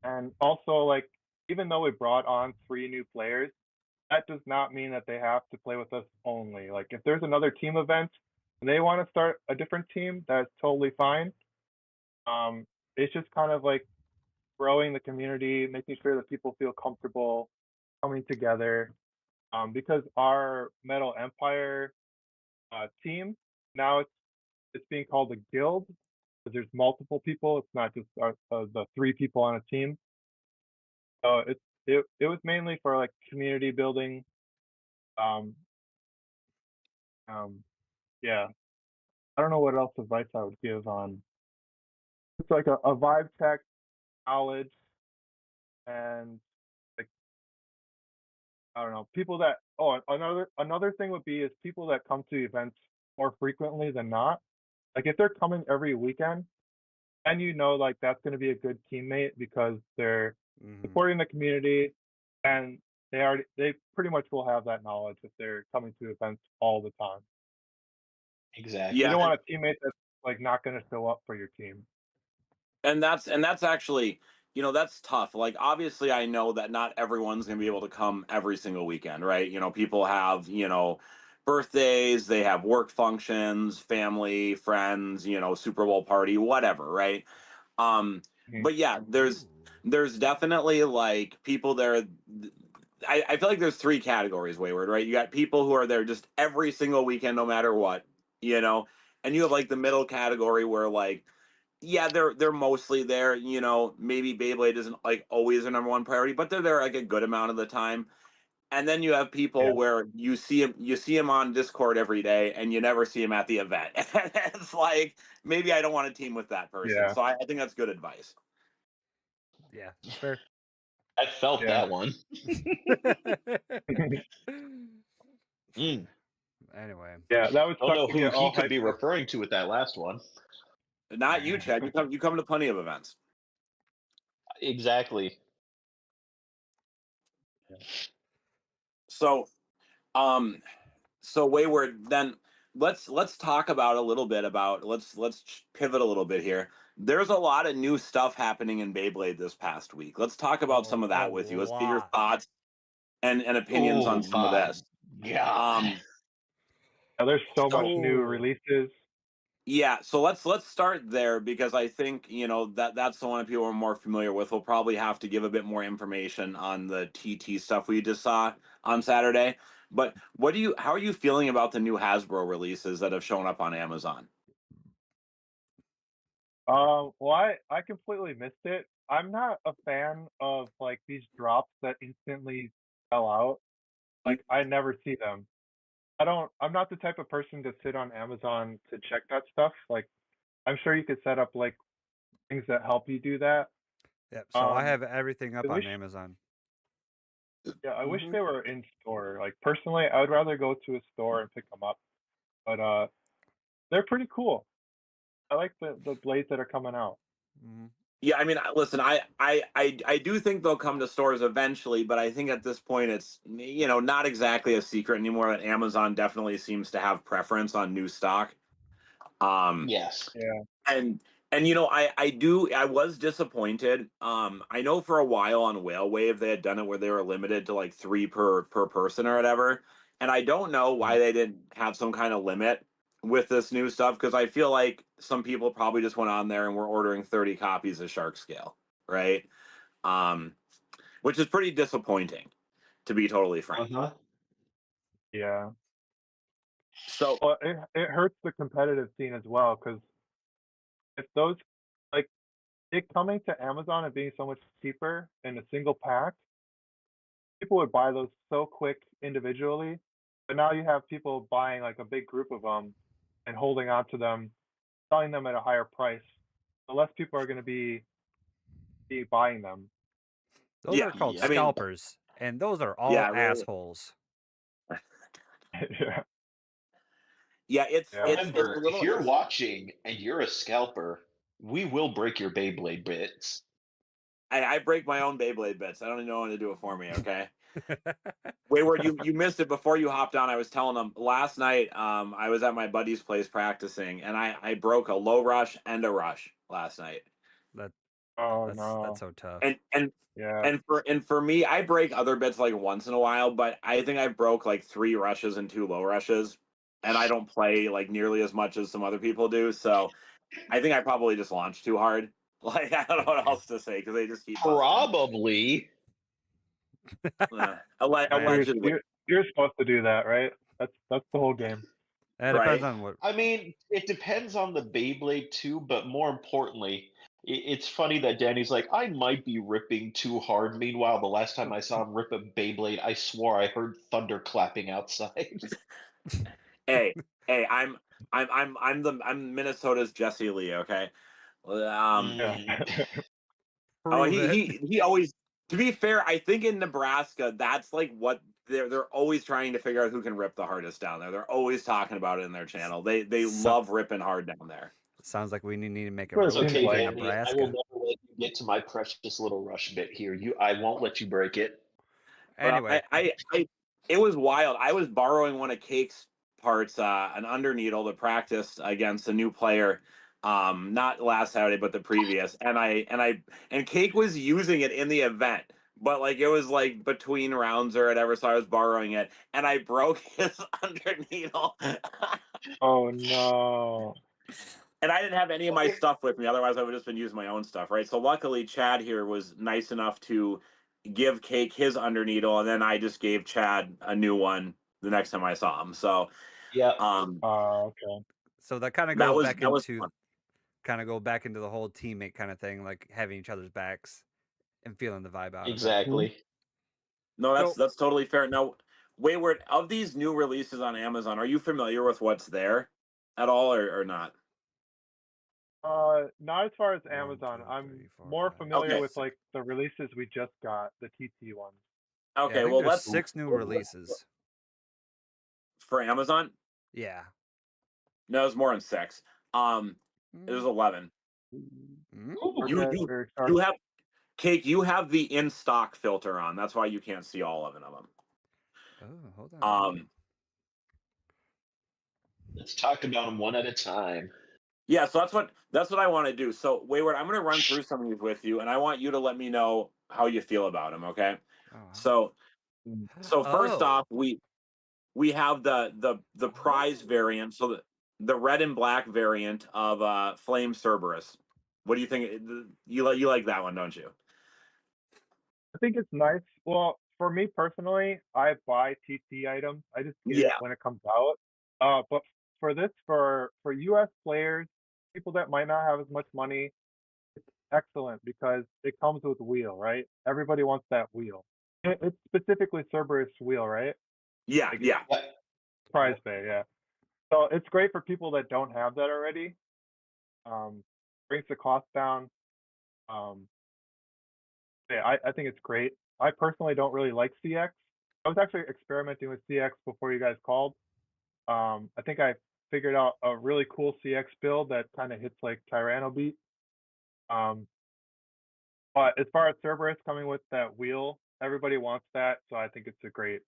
and also like even though we brought on three new players, that does not mean that they have to play with us only. Like if there's another team event and they want to start a different team, that's totally fine. It's just kind of like growing the community, making sure that people feel comfortable coming together. Because our Metal Empire team now it's being called a guild because there's multiple people. It's not just the three people on a team. So it was mainly for like community building. Um, um, yeah, I don't know what else advice I would give on. It's like a vibe check, knowledge, and like I don't know people that. Oh, another thing would be is people that come to events more frequently than not. Like if they're coming every weekend, and like that's going to be a good teammate because they're Hmm. supporting the community, and they pretty much will have that knowledge if they're coming to events all the time. You Yeah, Exactly. don't and want a teammate that's like not going to show up for your team. and that's actually, that's tough. Like obviously I know that not everyone's going to be able to come every single weekend, right? People have, birthdays, they have work functions, family, friends, Super Bowl party, whatever, right? Mhm. But yeah, there's definitely like people there. I feel like there's three categories, Wayward, right? You got people who are there just every single weekend, no matter what, you know, and you have like the middle category where like, yeah, they're mostly there, maybe Beyblade isn't like always their number one priority, but they're there like a good amount of the time. and then you have people where you see him on Discord every day, and you never see him at the event. It's like maybe I don't want to team with that person. Yeah. So I think that's good advice. Yeah, that's fair. I felt that one. Anyway. Yeah, that was. Don't know who he could be referring to with that last one. Not you, Chad. You come to plenty of events. Exactly. So, so Wayward, then let's talk about a little bit about let's pivot a little bit here. There's a lot of new stuff happening in Beyblade this past week. Let's talk about some of that with you. Let's get your thoughts and opinions on some of this. Yeah. There's so much new releases. Yeah, so let's start there because I think that's the one people are more familiar with. We'll probably have to give a bit more information on the TT stuff we just saw on Saturday. But how are you feeling about the new Hasbro releases that have shown up on Amazon? Well, I completely missed it. I'm not a fan of like these drops that instantly sell out. Like I never see them. I'm not the type of person to sit on Amazon to check that stuff. Like I'm sure you could set up like things that help you do that. Yep. So I have everything up on Amazon. Yeah, I wish they were in store. Like personally, I would rather go to a store and pick them up. But they're pretty cool. I like the blades that are coming out. Yeah, I mean, listen, I do think they'll come to stores eventually, but I think at this point it's not exactly a secret anymore that Amazon definitely seems to have preference on new stock. Yes. Yeah. And I was disappointed. I know for a while on Whale Wave they had done it where they were limited to like 3 per person or whatever, and I don't know why they didn't have some kind of limit with this new stuff, because I feel like some people probably just went on there and were ordering 30 copies of Shark Scale, right? Which is pretty disappointing, to be totally frank. Yeah. So Well, it hurts the competitive scene as well, because if those like it coming to Amazon and being so much cheaper in a single pack, people would buy those so quick individually. But now you have people buying like a big group of them and holding on to them, selling them at a higher price. So less people are going to be buying them. Those are called scalpers, and those are all assholes. Yeah. Yeah, Remember, if you're watching and you're a scalper, we will break your Beyblade bits. I break my own Beyblade bits. I don't even know when to do it for me, okay? Wayward, you missed it before you hopped on. I was telling them last night, I was at my buddy's place practicing, and I broke a low rush and a rush last night. That's so tough. And for me, I break other bits like once in a while, but I think I broke like 3 rushes and 2 low rushes, and I don't play like nearly as much as some other people do. So I think I probably just launched too hard. Like I don't know what else to say because they just keep probably. Allegedly. You're supposed to do that, right? That's the whole game. It depends on what. I mean, it depends on the Beyblade too, but more importantly, it's funny that Danny's like, I might be ripping too hard. Meanwhile, the last time I saw him rip a Beyblade, I swore I heard thunder clapping outside. Hey, I'm Minnesota's Jesse Lee, okay? He always. To be fair, I think in Nebraska, that's like what they're always trying to figure out who can rip the hardest down there. They're always talking about it in their channel. They love ripping hard down there. Sounds like we need to make a road trip to Nebraska. I will never let you get to my precious little rush bit here. I won't let you break it. Anyway, it was wild. I was borrowing one of Cake's parts, an underneedle, to practice against a new player. Not last Saturday, but the previous, and Cake was using it in the event, but like it was like between rounds or whatever, so I was borrowing it, and I broke his underneedle. Oh no! And I didn't have any of my stuff with me, otherwise I would have just been using my own stuff, right? So luckily, Chad here was nice enough to give Cake his underneedle, and then I just gave Chad a new one the next time I saw him. So yeah, okay. So that kind of goes back into the whole teammate kind of thing, like having each other's backs and feeling the vibe out. Exactly. No, So that's totally fair. Now, Wayward, of these new releases on Amazon, are you familiar with what's there at all, or not? not as far as 1, Amazon. 2, I'm 3, 4, more 5, familiar Okay, with like the releases we just got, the TT ones. Yeah, I okay. think Well, there's let's 6 new releases. for Amazon. Yeah. No, it's more than 6. There's Mm. 11. Mm. You Okay, you or you have Cake. You have the in stock filter on. That's why you can't see all 11 of them. Oh, hold on. Um, Let's talk about them one at a time. yeah. So that's what I want to do. So Wayward, I'm going to run through some of these with you, and I want you to let me know how you feel about them. Okay. Oh. So Mm. so first Oh. off, we have the prize variant. So the red and black variant of Flame Cerberus. What do you think? You like that one, don't you? I think it's nice. Well, for me personally, I buy TT items. I just get it Yeah. when it comes out. But for this, for US players, people that might not have as much money, it's excellent because it comes with wheel, right? Everybody wants that wheel. It's specifically Cerberus wheel, right? Yeah. Like Yeah. Yeah. prize bay, yeah. So it's great for people that don't have that already. Brings the cost down. Um, yeah, I think it's great. I personally don't really like CX. I was actually experimenting with CX before you guys called. I think I figured out a really cool CX build that kind of hits like Tyranno beat. Um, but as far as Cerberus coming with that wheel, everybody wants that, so I think it's a great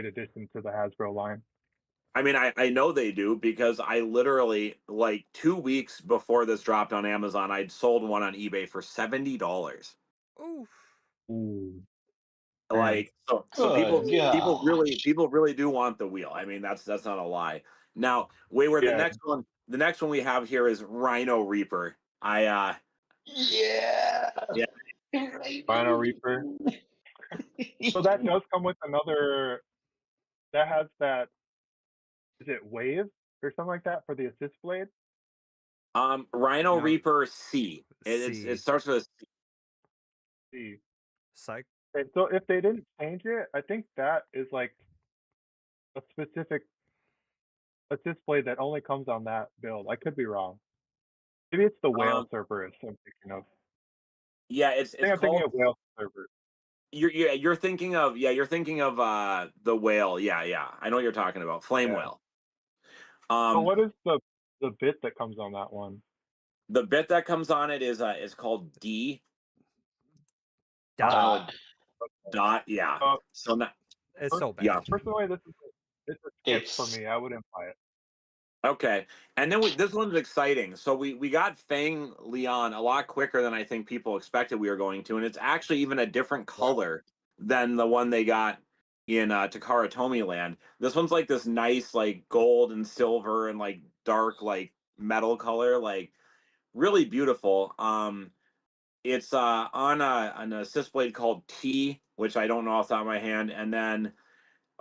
addition to the Hasbro line. I mean, I know they do because I literally like 2 weeks before this dropped on Amazon, I'd sold one on eBay for $70. Oof. Ooh, man. Like so Good people really do want the wheel. I mean, that's not a lie. Now, Wayward, Yeah. the next one we have here is Rhino Reaper. Yeah. Yeah. Rhino Reaper. So that does come with another that has that is it wave or something like that for the assist blade? Rhino No. Reaper C. C. It starts with a C. See. Psych. And so if they didn't change it, I think that is like a specific assist blade that only comes on that build. I could be wrong. Maybe it's the whale Um, Cerberus I'm thinking of. yeah, I think I'm thinking of whale Cerberus. you're thinking of the whale. Yeah, yeah. I know what you're talking about. Flame Yeah. whale. So Um what is the bit that comes on that one? the bit that comes on it is called D Dot. dot. Yeah. Uh, So now, It's so yeah. bad. personally, it's a skip for It's me. I wouldn't buy it. Okay. And then this one's exciting. So we got Fang Leon a lot quicker than I think people expected we were going to, and it's actually even a different color than the one they got in Takara Tomy Land. This one's like this nice like gold and silver and like dark like metal color, like really beautiful. It's on an assist blade called T, which I don't know off the top of my hand, and then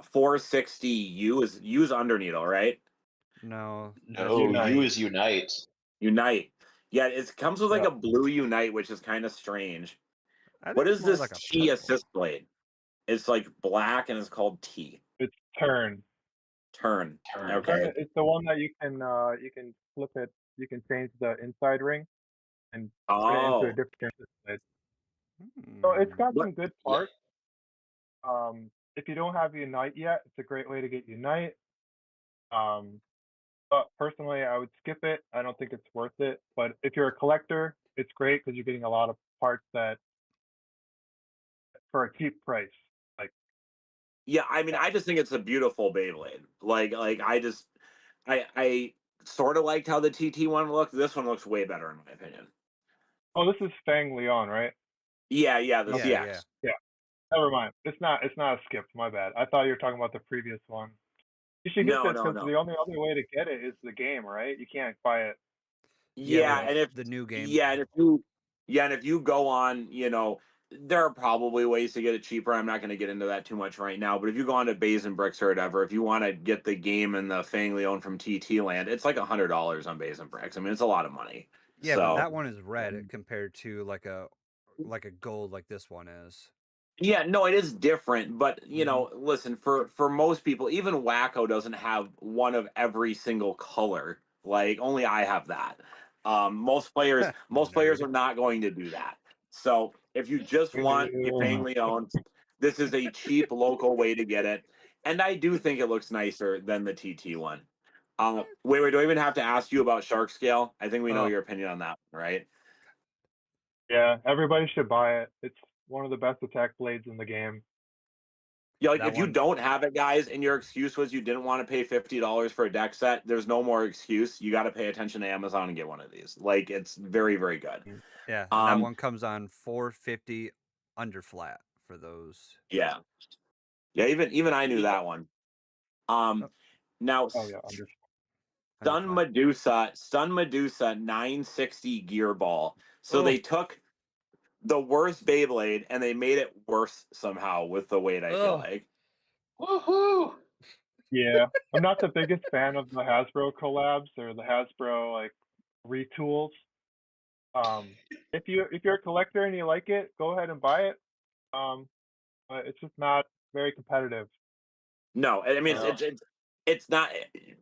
460 U's under needle, right? No. That's no, Unite. you is unite. Unite. Yeah, it comes with like Yeah. a blue Unite, which is kind of strange. I think What it's is more this like a T purple. assist blade? It's like black and it's called T. It's turn. Turn. Turn. Okay. It's the one that you can flip it. You can change the inside ring and put it into a Oh. different assist blade. So it's Hmm. got What? some good Yeah. parts. If you don't have Unite yet, it's a great way to get Unite. But personally, I would skip it. I don't think it's worth it. But if you're a collector, it's great because you're getting a lot of parts that for a cheap price. Like, Yeah, I mean, yeah. I just think it's a beautiful Beyblade. Like I sort of liked how the TT one looked. This one looks way better in my opinion. Oh, this is Fang Leon, right? Yeah, yeah, the Yeah, CX. yeah. Never mind. It's not. It's not a skip. My bad. I thought you were talking about the previous one. You should get No, this no, because no. the only other way to get it is the game, right? You can't buy it. Yeah, Yeah, and if the new game. yeah, and if you go on, there are probably ways to get it cheaper. I'm not going to get into that too much right now, but if you go on to Bays and Bricks or whatever, if you want to get the game and the Fang Leon from TT Land, it's like $100 on Bays and Bricks. I mean, it's a lot of money. Yeah, but So that one is red compared to like a gold like this one is. Yeah, no, it is different, but you Mhm. know, listen, for most people, even Wacko doesn't have one of every single color. Like only I have that. Most players Nerd. are not going to do that. So if you just want a family owned, this is a cheap local way to get it, and I do think it looks nicer than the TT one. Wait, do I even have to ask you about Shark Scale? I think we know Oh, your opinion on that, right? Yeah, everybody should buy it. It's one of the best attack blades in the game. Yeah, like that if you one. don't have it, guys, and your excuse was you didn't want to pay $50 for a deck set, there's no more excuse. You got to pay attention to Amazon and get one of these. Like it's very, very good. Yeah, and that Um, one comes on 450 under flat for those. yeah, yeah. Even I knew Yeah. that one. Um, Oh, now Oh yeah, under. under flat. Stun Medusa 960 gear ball. So Oh, they took the worst Beyblade and they made it worse somehow with the weight. I feel oh, like. Woohoo! Yeah, I'm not the biggest fan of the Hasbro collabs or the Hasbro like retools. Um, if you're a collector and you like it, go ahead and buy it. Um, but it's just not very competitive. No, I mean No. it's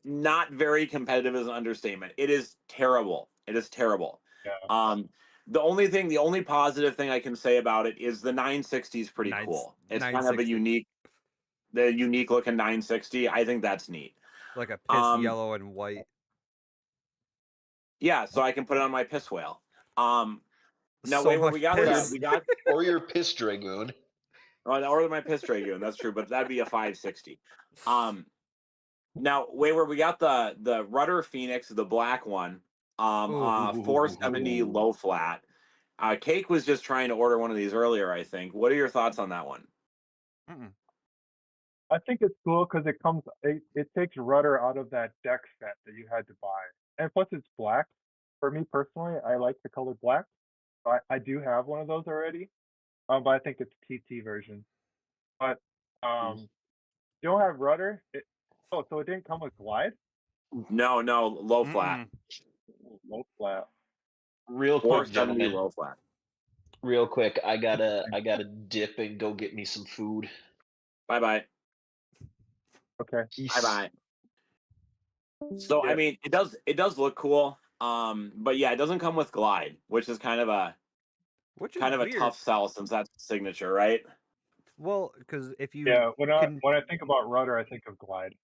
not very competitive as an understatement. It is terrible. It is terrible. Yeah, Um, the only positive thing I can say about it is the 960 is pretty nine, cool. It's kind of a 960. unique looking 960. I think that's neat. Like a piss Um, yellow and white. yeah, so I can put it on my piss whale. Now So wait, where much we got Or your piss. we got or your piss dragoon. or my piss dragoon. That's true, but that'd be a 560. Um, Now, Wayward, we got the Rudder Phoenix, the black one, Ooh, 470 low flat. Cake was just trying to order one of these earlier, I think. What are your thoughts on that one? mm-mm. I think it's cool because it takes rudder out of that deck set that you had to buy, and plus it's black. For me personally, I like the color black. I do have one of those already, but I think it's TT version. But um, you don't have rudder. Oh, so it didn't come with glide? No, low flat. Mm-mm. Low flat. Real quick, 470 gentlemen. low flat. Real quick, I gotta dip and go get me some food. Bye bye. Okay. Bye Peace. bye. So I Yeah. mean, it does look cool. But yeah, it doesn't come with glide, which is Which is kind of a weird. tough sell since that's signature, right? Well, because if you Yeah. can, When I think about rudder, I think of glide.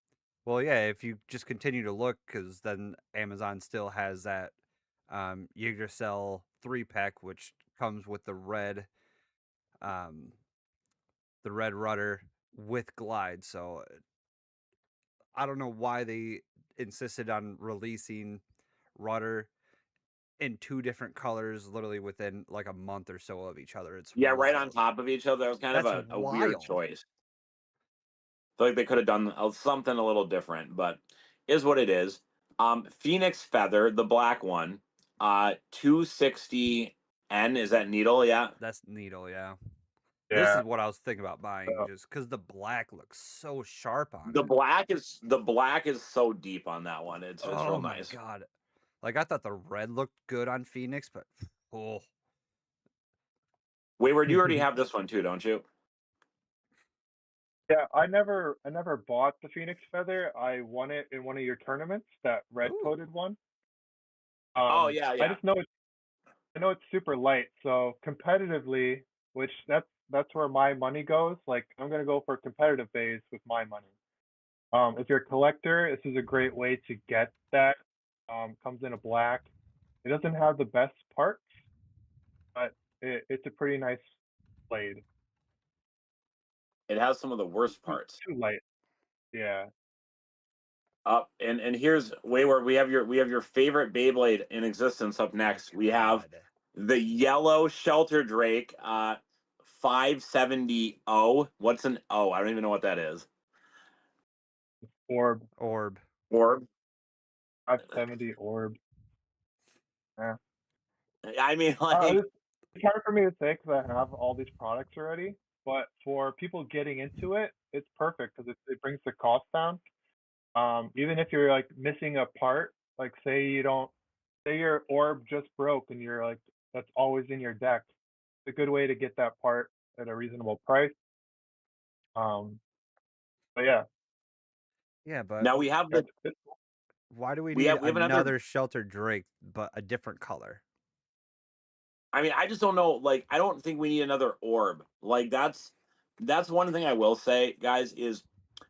well, yeah, if you just continue to look, because then Amazon still has that Yggdrasil 3-pack, which comes with um, the red rudder with glide. So I don't know why they insisted on releasing rudder in two different colors, literally within like a month or so of each other. It's Yeah, right on wild. top of each other. That was kind of That's a weird wild. choice. Feel like they could have done something a little different, but is what it is. Phoenix Feather, the black one, 260N. Is that needle? Yeah. That's needle, yeah. This Yeah. is what I was thinking about buying, Uh, just because the black looks so sharp on The it. black is so deep on that one. It's Oh real my nice. god! Like I thought the red looked good on Phoenix, but oh, Wayward, you already have this one too, don't you? yeah. I never bought the Phoenix Feather. I won it in one of your tournaments, that red ooh, coated one. Oh yeah, I yeah. just know I know it's super light, so competitively, which that's where my money goes. Like I'm gonna go for competitive phase with my money. If you're a collector, this is a great way to get that. Comes in a black. It doesn't have the best parts, but it's a pretty nice blade. It has some of the worst parts. Too light. Yeah. And here's Wayward. We have your favorite Beyblade in existence up next. We have God. the yellow Shelter Drake, 570 O. What's an O? I don't even know what that is. Orb. Orb. Orb. 570 orb. Yeah. I mean, It's hard for me to say because I have all these products already. But for people getting into it, it's perfect because it brings the cost down. Even if you're like missing a part, like say your orb just broke and you're like that's always in your deck. It's a good way to get that part at a reasonable price. But yeah, Yeah, but Now we have the it's why do we we need have another. another sheltered drink but a different color? I mean, I just don't know. Like, I don't think we need another orb. Like, that's one thing I will say, guys, is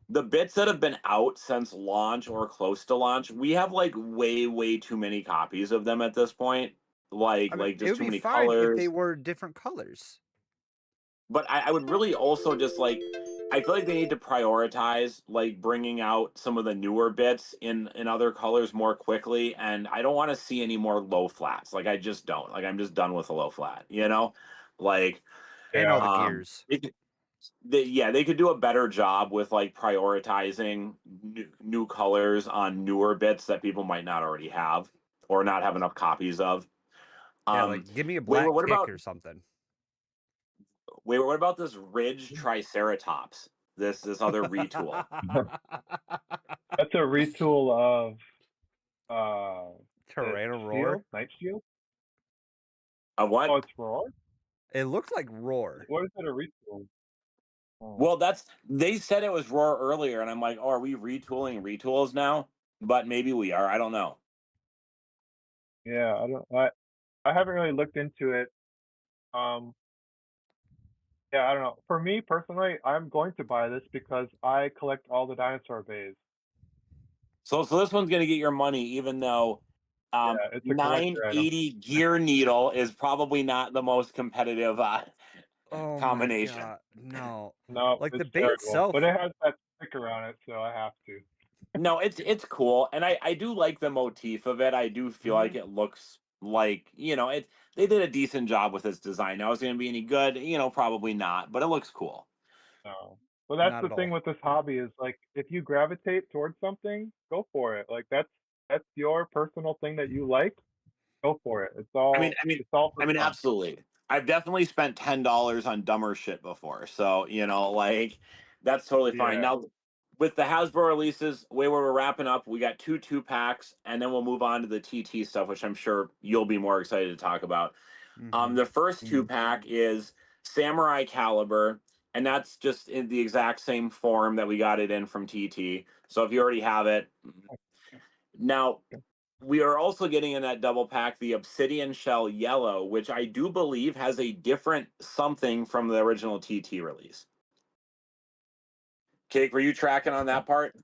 the bits that have been out since launch or close to launch, we have like way too many copies of them at this point. I mean, Like it just would too be many fine if they colors. were different colors. But I would really also just like, I feel like they need to prioritize like bringing out some of the newer bits in other colors more quickly. And I don't want to see any more low flats. Like I just don't. Like I'm just done with the low flat. You know, like And all yeah. the um, gears. they could do a better job with like prioritizing new colors on newer bits that people might not already have or not have enough copies of. Yeah, Um, like give me a wait, black what kick about or something. what about this Ridge Triceratops? This other retool. That's a retool of the Tyranno Roar. Shield, Night Shield. A Oh, what? it's Roar. It looks like Roar. What is it a retool? Oh. Well, they said it was Roar earlier, and I'm like, oh, are we retooling retools now? But maybe we are. I don't know. Yeah, I haven't really looked into it. Um, yeah, I don't know. For me personally, I'm going to buy this because I collect all the dinosaur bays. So this one's gonna get your money, even though Yeah, it's a collector item. 980 gear needle is probably not the most competitive Oh my combination. god, no. No, Like the it's bait terrible. itself. But it has that sticker on it, so I have to. No, it's cool, and I do like the motif of it. I do feel like Mhm. it looks like they did a decent job with its design. Now, is it gonna be any good? Probably not, but it looks cool. No. Well, that's Not the at thing all. with this hobby is like if you gravitate towards something, go for it. Like that's your personal thing that you like. Go for it. It's all for fun. Absolutely. I've definitely spent $10 on dumber shit before, so like that's totally fine. Yeah. Now, with the Hasbro releases, where we're wrapping up, we got two packs, and then we'll move on to the TT stuff, which I'm sure you'll be more excited to talk about. Mhm. The first two pack is Samurai Caliber, and that's just in the exact same form that we got it in from TT. So if you already have it, now we are also getting in that double pack the Obsidian Shell Yellow, which I do believe has a different something from the original TT release. Cake, were you tracking on that part?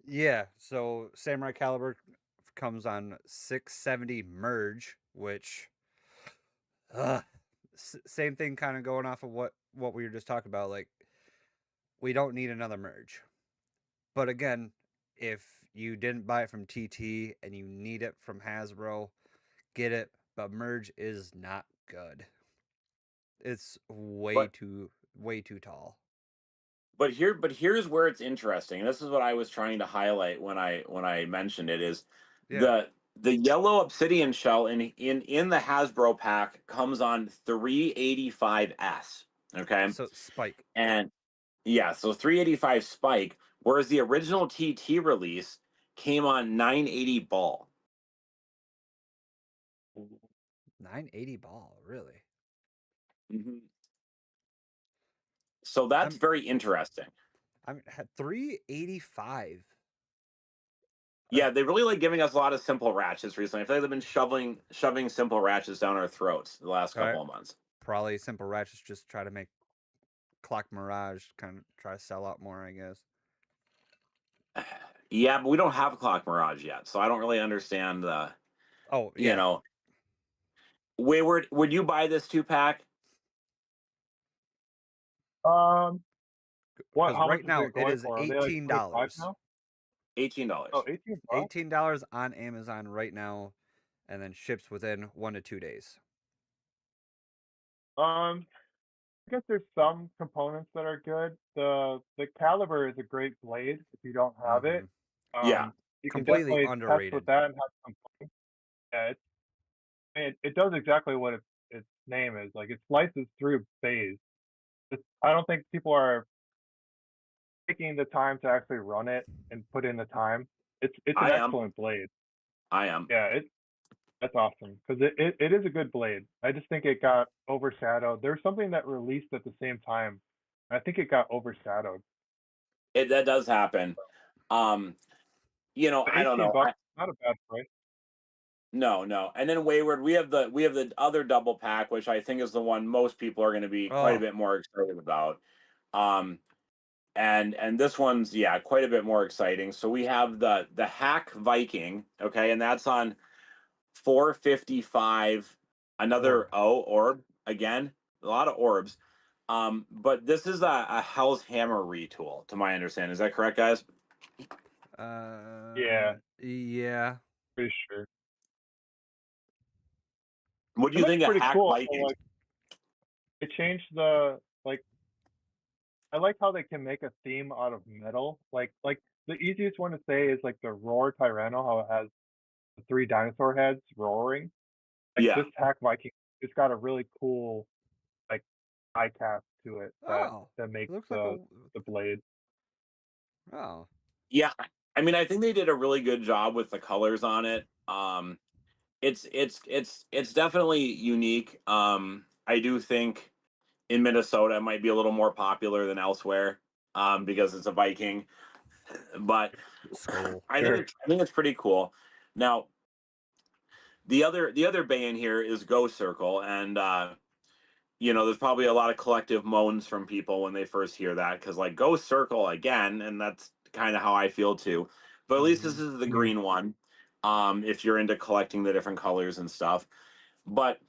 Yeah, so Samurai Caliber comes on 670 merge, which same thing kind of going off of what we were just talking about. Like we don't need another merge. But again, if you didn't buy it from TT and you need it from Hasbro, get it. But merge is not good. It's But way too tall. but here's where it's interesting. This is what I was trying to highlight when I mentioned it is Yeah. the yellow Obsidian Shell in the Hasbro pack comes on 385S. Okay. So Spike. And yeah, so 385 Spike, whereas the original TT release came on 980 Ball. 980 ball, really? Mm-hmm. So that's very interesting. I mean, 385. Yeah, they really like giving us a lot of simple ratchets recently. I feel like they've been shoving simple ratchets down our throats the last All right. couple of months. Probably simple ratchets just try to make Clock Mirage kind of try to sell out more, I guess. Yeah, but we don't have Clock Mirage yet, so I don't really understand the. Oh yeah. Wayward, would you buy this 2-pack? What? Because How much right is now it it going is for? Are they like 25 $18. now? $18. Oh, 18 bucks. $18 on Amazon right now, and then ships within 1 to 2 days. I guess there's some components that are good. The caliber is a great blade if you don't have it. Yeah. You can Completely definitely test underrated. with that and have some fun. Yeah, it does exactly what its name is. Like it slices through bays. I don't think people are taking the time to actually run it and put in the time. It's an I am. excellent blade. I am. Yeah, That's awesome because it is a good blade. I just think it got overshadowed. There's something that released at the same time. I think it got overshadowed. That does happen. Um, But I don't 18 know. bucks, not a bad price. No, no. And then Wayward, we have the other double pack, which I think is the one most people are going to be quite a Oh, bit more excited about. Um, and this one's, yeah, quite a bit more exciting. So we have the Hack Viking, okay, and that's on 455. Another oh, orb again, a lot of orbs. But this is a Hell's Hammer retool, to my understanding. Is that correct, guys? Yeah, yeah. pretty sure. What do It you looks think of pretty Hack cool. So Viking? like, it changed the like. I like how they can make a theme out of metal. Like the easiest one to say is like the Roar Tyranno, how it has the three dinosaur heads roaring. Like Yeah. this Hack Viking, it's got a really cool like eye cast to it Oh, that it makes looks like a. the blade. Oh, Yeah, I mean, I think they did a really good job with the colors on it. It's definitely unique. I do think in Minnesota it might be a little more popular than elsewhere, because it's a Viking. But skull. Sure. I think it's pretty cool. Now, the other band here is Ghost Circle, and there's probably a lot of collective moans from people when they first hear that, because like Ghost Circle again, and that's kind of how I feel too. But at least this Hmm. is the Mhm. green one. If you're into collecting the different colors and stuff. But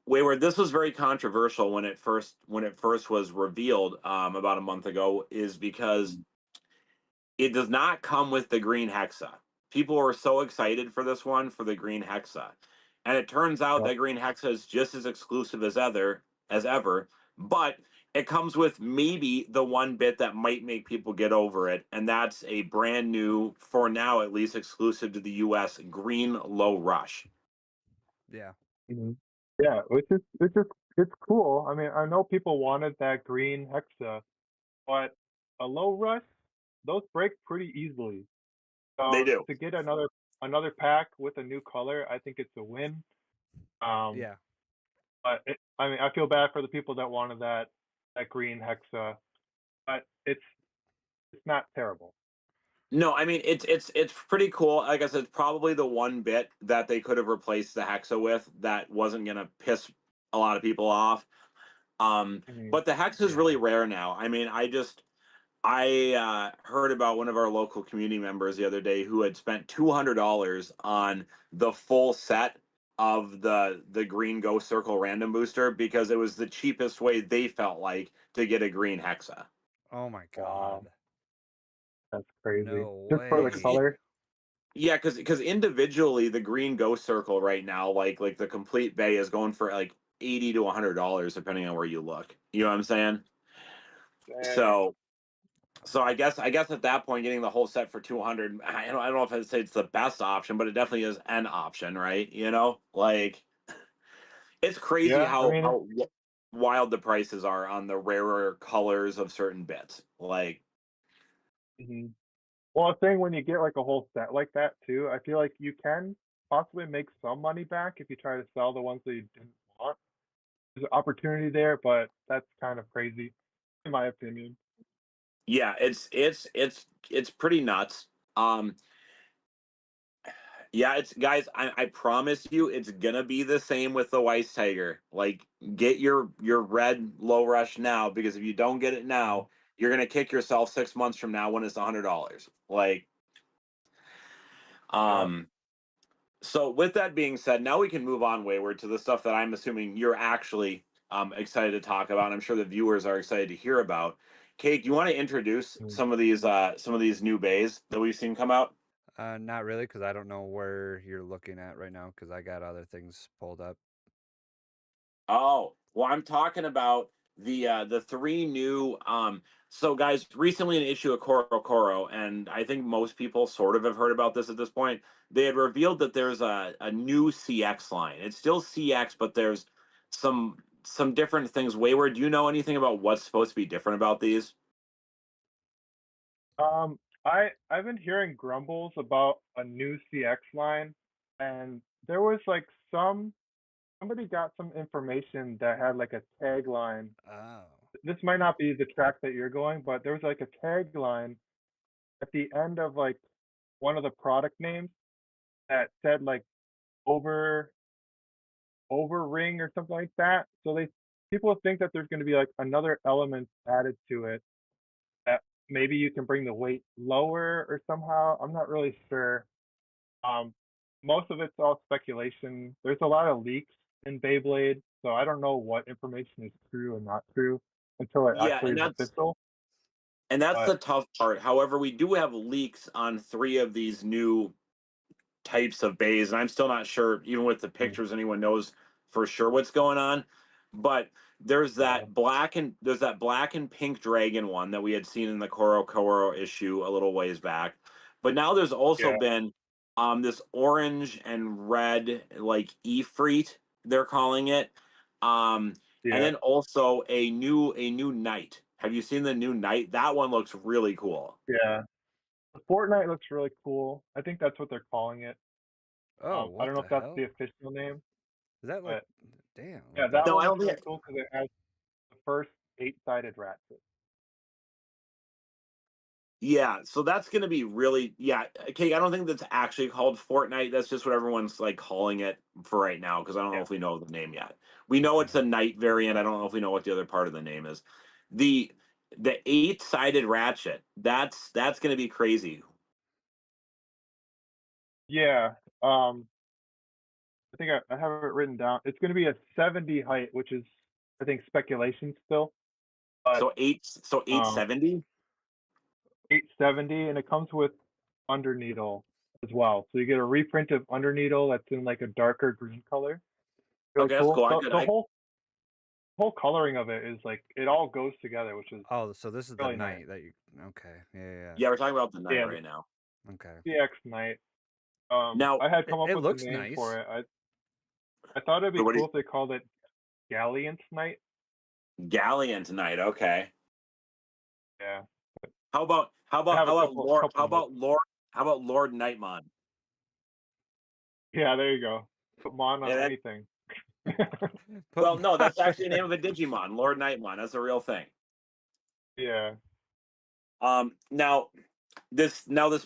Wayward, this was very controversial when it first was revealed, about a month ago, is because it does not come with the green hexa. People were so excited for this one for the green hexa. And it turns out Yep. that green hexa is just as exclusive as ever, but it comes with maybe the one bit that might make people get over it, and that's a brand new, for now at least, exclusive to the US green low rush. Yeah. Mhm. Yeah, it's cool. I mean, I know people wanted that green hexa, but a low rush, those break pretty easily. They So do. to get another pack with a new color, I think it's a win. Um, Yeah. but I mean, I feel bad for the people that wanted that green hexa, but it's not terrible. No, I mean it's pretty cool. Like I said, it's probably the one bit that they could have replaced the hexa with that wasn't gonna piss a lot of people off. Mhm. But the hex is Yeah. really rare now. I mean, I heard about one of our local community members the other day who had spent $200 on the full set of the green Ghost Circle random booster because it was the cheapest way they felt like to get a green hexa. Oh my Wow, god. that's crazy. No Just for the way. color. Yeah, because individually the green Ghost Circle right now, like the complete bay is going for like $80 to $100 depending on where you look. You know what I'm saying? Dang. So I guess at that point, getting the whole set for 200, I don't know if I'd say it's the best option, but it definitely is an option, right? Like it's crazy Yeah, I mean, how wild the prices are on the rarer colors of certain bits. Like, mhm. Well, I think when you get like a whole set like that too, I feel like you can possibly make some money back if you try to sell the ones that you didn't want. There's an opportunity there, but that's kind of crazy, in my opinion. yeah, it's pretty nuts. Um, yeah, it's guys. I promise you, it's gonna be the same with the Weiss Tiger. Like, get your red low rush now, because if you don't get it Mhm. now, you're gonna kick yourself 6 months from now when it's $100. Like, Yeah. um. So with that being said, now we can move on, Wayward, to the stuff that I'm assuming you're actually excited to talk about. And I'm sure the viewers are excited to hear about. Kate, you want to introduce Mhm. some of these new bays that we've seen come out? Not really, because I don't know where you're looking at right now, because I got other things pulled up. Oh, well, I'm talking about the three new. So guys, recently an issue of Coro Coro, and I think most people sort of have heard about this at this point. They had revealed that there's a new CX line. It's still CX, but there's some different things. Wayward, do you know anything about what's supposed to be different about these? I've been hearing grumbles about a new CX line, and there was like somebody got some information that had like a tagline. Oh. This might not be the track that you're going, but there was like a tagline at the end of like one of the product names that said like over ring or something like that. So people think that there's going to be like another element added to it that maybe you can bring the weight lower or somehow. I'm not really sure. Um, Most of it's all speculation. There's a lot of leaks in Beyblade, so I don't know what information is true and not true until it Yeah, actually is official. and that's But the tough part. However, we do have leaks on 3 of these new types of bays, and I'm still not sure, even with the pictures, anyone knows for sure what's going on. But there's that black and pink dragon one that we had seen in the Koro issue a little ways back. But now there's also yeah, been this orange and red, like Efreet, they're calling it. And yeah, then also a new knight. Have you seen the new knight? That one looks really cool. yeah. The Fortnite looks really cool. I think that's what they're calling it. Oh, I what don't know the if that's hell? the official name, Is that like? but Damn. yeah, What that the? No, I one is don't really think. cool because it has the first 8-sided ratchet. Yeah, so that's going to be really, yeah. Okay, I don't think that's actually called Fortnite. That's just what everyone's like calling it for right now because I don't know Yeah, if we know the name yet. We know it's a Knight variant. I don't know if we know what the other part of the name is. The the 8-sided ratchet. That's going to be crazy. yeah. I think I have it written down. It's going to be a 70 height, which is I think speculation still, but So um 870. 870, and it comes with underneedle as well. So you get a reprint of underneedle that's in like a darker green color. Really Okay, that's cool. cool. I The, could the I whole coloring of it is like it all goes together, which is Oh, so this is the really nice. night that you. Okay. Yeah. Yeah, we're talking about the Knight Yeah, right now. Yeah. Okay. the CX Knight. Now, I had come up It with a looks name nice. for it. I thought it'd so be what do cool if they called it Galleant Knight. Galleon Knight. Okay. Yeah, How about how I about have how a about couple Lord couple notes. how about Lord Nightmon? Yeah, there you go. Put Mon on Yeah, that, anything. Put well, no, that's actually the name of a Digimon, Lord Nightmon. That's a real thing. Yeah. Now this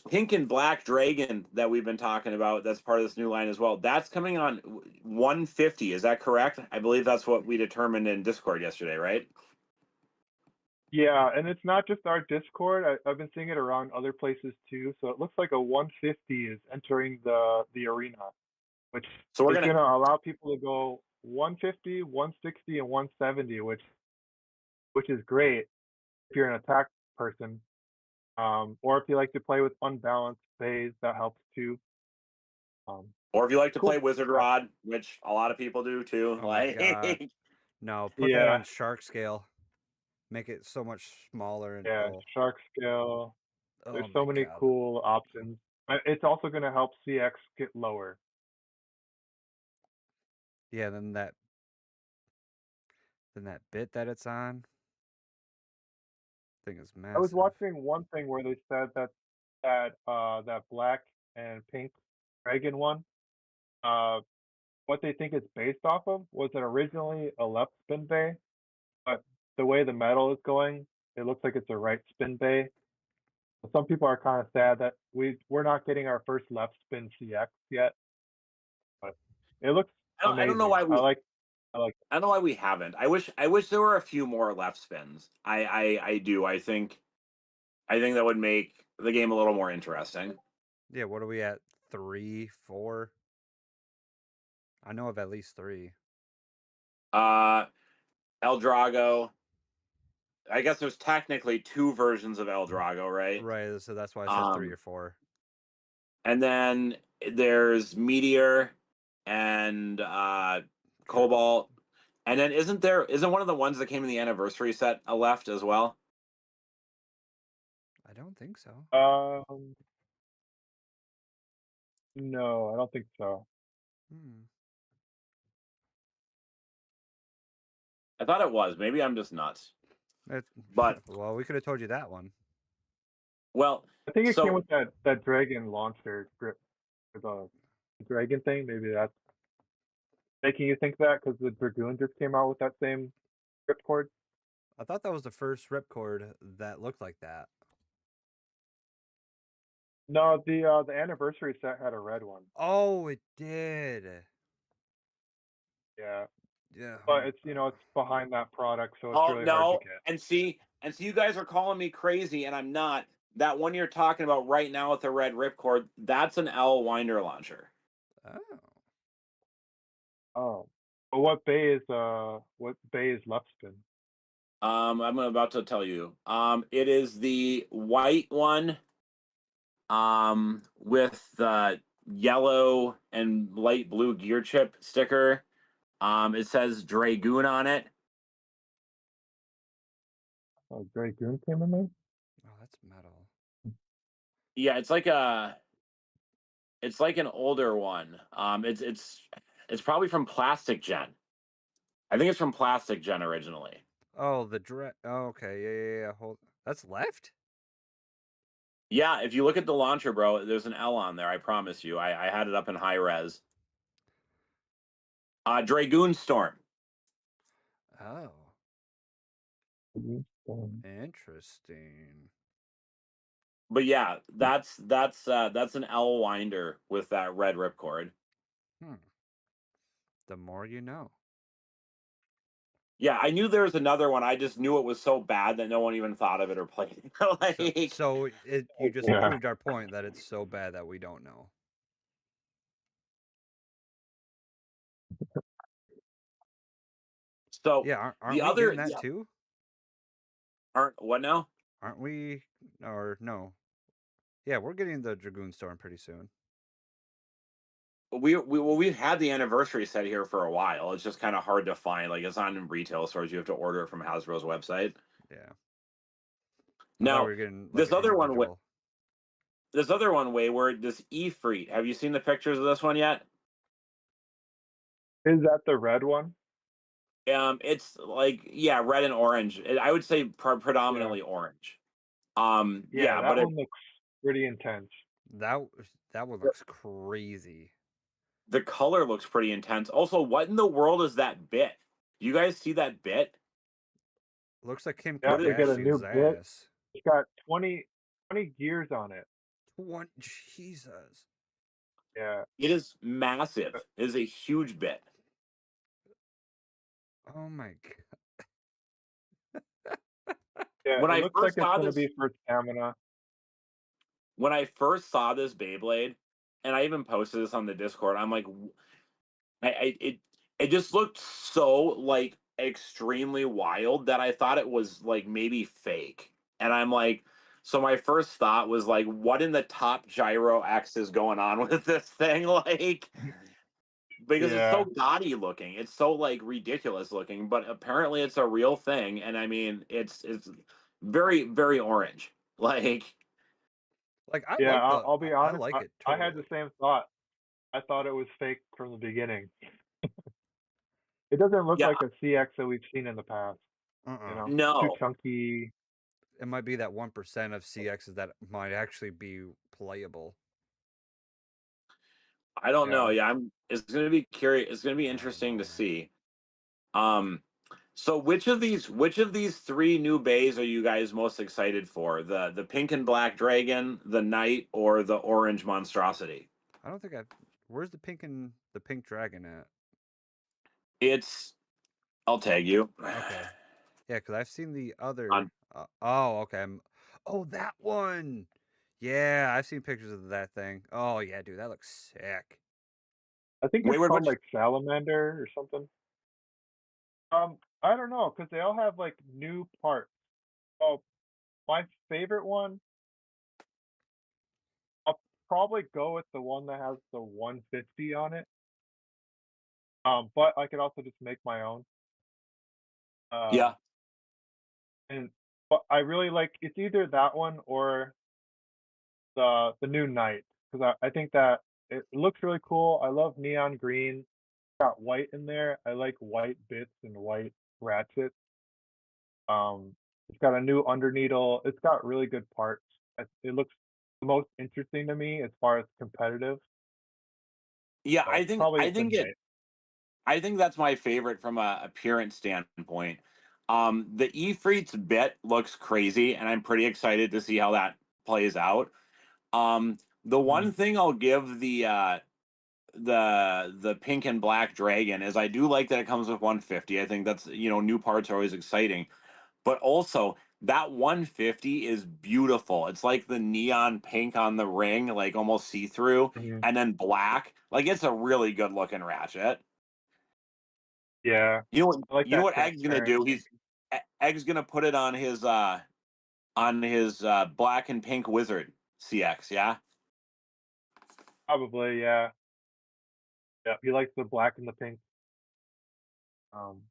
pink and black dragon that we've been talking about, that's part of this new line as well. That's coming on 150. Is that correct? I believe that's what we determined in Discord yesterday, right? Yeah, and it's not just our Discord. I've been seeing it around other places too. So it looks like a 150 is entering the arena, which So we're is gonna going to allow people to go 150, 160, and 170, which is great if you're an attack person. Or if you like to play with unbalanced phase, that helps too. Um, or if you like to play cool. Wizard Rod, which a lot of people do too. Oh my god. Like No, put that Yeah, on shark scale. Make it so much smaller and yeah, oh, Shark Scale. There's oh so my many god. cool options. It's also going to help CX get lower. Yeah, then that bit that it's on, thing is I was massive. watching one thing where they said that black and pink dragon one, uh, what they think it's based off of was that originally a left spin bay, but the way the metal is going, it looks like it's a right spin bay. Some people are kind of sad that we're not getting our first left spin CX yet, but it looks I don't know amazing. why I like I don't know why we haven't. I wish there were a few more left spins. I do. I think that would make the game a little more interesting. Yeah, what are we at? 3, 4? I know of at least 3. Uh El Drago. I guess there's technically 2 versions of El Drago, right? Right, so that's why I said 3 Um or 4. and then there's Meteor and Okay. Cobalt. And then isn't one of the ones that came in the anniversary set a left as well? I don't think so. no, I don't think so. Hmm. I thought it was. Maybe I'm just nuts. It, But well, we could have told you that one. well, I think it came so with that dragon launcher grip for the dragon thing. Maybe that's making you think that because the Dragoon just came out with that same ripcord. I thought that was the first ripcord that looked like that. No, the anniversary set had a red one. Oh, it did. Yeah, Yeah. but it's it's behind that product, so it's Oh really hard to no, get. and see, you guys are calling me crazy, and I'm not. That one you're talking about right now with the red ripcord, that's an L winder launcher. Oh. Oh, but what bay is left spin? I'm about to tell you. It is the white one, with the yellow and light blue gear chip sticker. It says Dragoon on it. Oh, Dragoon came in there. Oh, that's metal. Yeah, it's like an older one. It's probably from Plastic Gen. I think it's from Plastic Gen originally. Oh, the Oh, okay. Yeah. Hold. That's left. Yeah, if you look at the launcher, bro, there's an L on there. I promise you. I had it up in high res. Dragoon Storm. Oh, Um, interesting. But yeah, that's an L winder with that red ripcord. Hmm. The more you know. Yeah, I knew there was another one. I just knew it was so bad that no one even thought of it or played it. Like, So you just Yeah. proved our point that it's so bad that we don't know. so Yeah, aren't the we other getting that too? aren't what now? Aren't we? Or no? Yeah, we're getting the Dragoon Storm pretty soon. We've had the anniversary set here for a while. It's just kind of hard to find. Like, it's not in retail stores. You have to order it from Hasbro's website. Yeah. I thought we Now, were getting like this an other one, individual. Wayward, this Efreet. Have you seen the pictures of this one yet? Is that the red one? It's like, yeah, red and orange. I would say predominantly orange. Yeah, Yeah, that but one looks pretty intense. That one looks crazy. the color looks pretty intense. Also, what in the world is that bit? You guys see that bit? Looks like Kim Yeah, they get a new Kardashian's bit. ass. It's got 20 gears on it. What? Jesus. Yeah. It is massive. It is a huge bit. Oh my god. Yeah, When it I looks like first it's saw gonna this, be for stamina. when I first saw this Beyblade, and I even posted this on the Discord, I'm like, it just looked so like extremely wild that I thought it was like maybe fake. And I'm like, so my first thought was like, what in the top gyro X is going on with this thing? Like, because it's Yeah. so gaudy looking, it's so like ridiculous looking, but apparently it's a real thing. And I mean, it's very, very orange. Like, Like I Yeah, like I'll be I honest. like it I had the totally. same thought. I thought it was fake from the beginning. It doesn't look yeah, like a CX that we've seen in the past. Uh-uh. Too no, chunky. It might be that 1% of CXs that might actually be playable. I don't know. Yeah. Yeah, it's going to be curious. It's going to be I don't interesting to know. see. Um, so which of these three new bays are you guys most excited for? The pink and black dragon, the knight, or the orange monstrosity? I don't think I've. Where's the pink dragon at? It's I'll tag you. Okay. Yeah, because I've seen the other. On Oh, okay. Oh, that one. Yeah, I've seen pictures of that thing. Oh yeah, dude, that looks sick. I think it's Wayward, called which like Salamander or something. I don't know, because they all have like new parts. Oh, my favorite one, I'll probably go with the one that has the 150 on it. But I could also just make my own. yeah. And but I really like it's either that one or the new Knight because I think that it looks really cool. I love neon green. Got white in there. I like white bits and white ratchets. It's got a new underneedle. It's got really good parts. It looks the most interesting to me as far as competitive. Yeah, So probably I it's a think it night. I think that's my favorite from a appearance standpoint. The Efreet's bit looks crazy, and I'm pretty excited to see how that plays out. The one Mhm. thing I'll give the pink and black dragon is I do like that it comes with 150. I think that's, new parts are always exciting. But also that 150 is beautiful. It's like the neon pink on the ring, like almost see-through, Mhm. and then black. Like it's a really good looking ratchet. Yeah, I like You know that what Egg's gonna transparent. do? Egg's gonna put it on his black and pink wizard CX, yeah? Probably, yeah. Yeah, he likes the black and the pink. Um,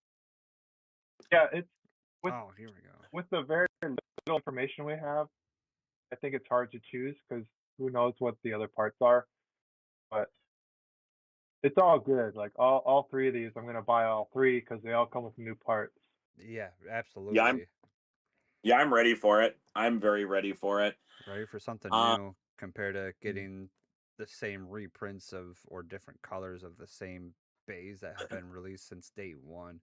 yeah, it's with Oh, here we go. the very little information we have, I think it's hard to choose because who knows what the other parts are. But it's all good. Like all three of these, I'm gonna buy all three because they all come with new parts. Yeah, Yeah, absolutely. I'm ready for it. I'm very ready for it. Ready for something Um, new compared to Mm. getting the same reprints of or different colors of the same bays that have been released since day one.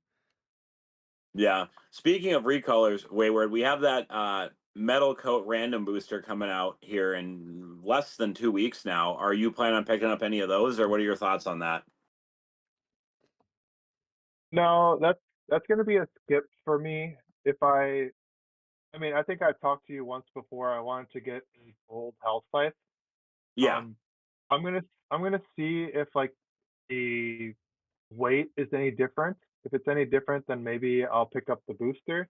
yeah. Speaking of recolors, Wayward, we have that metal coat random booster coming out here in less than 2 weeks now. Are you planning on picking up any of those, or what are your thoughts on that? No, that's gonna be a skip for me. If I mean, I think I talked to you once before. I wanted to get a gold health scythe. Yeah, Um, I'm gonna see if like the weight is any different. If it's any different, then maybe I'll pick up the booster.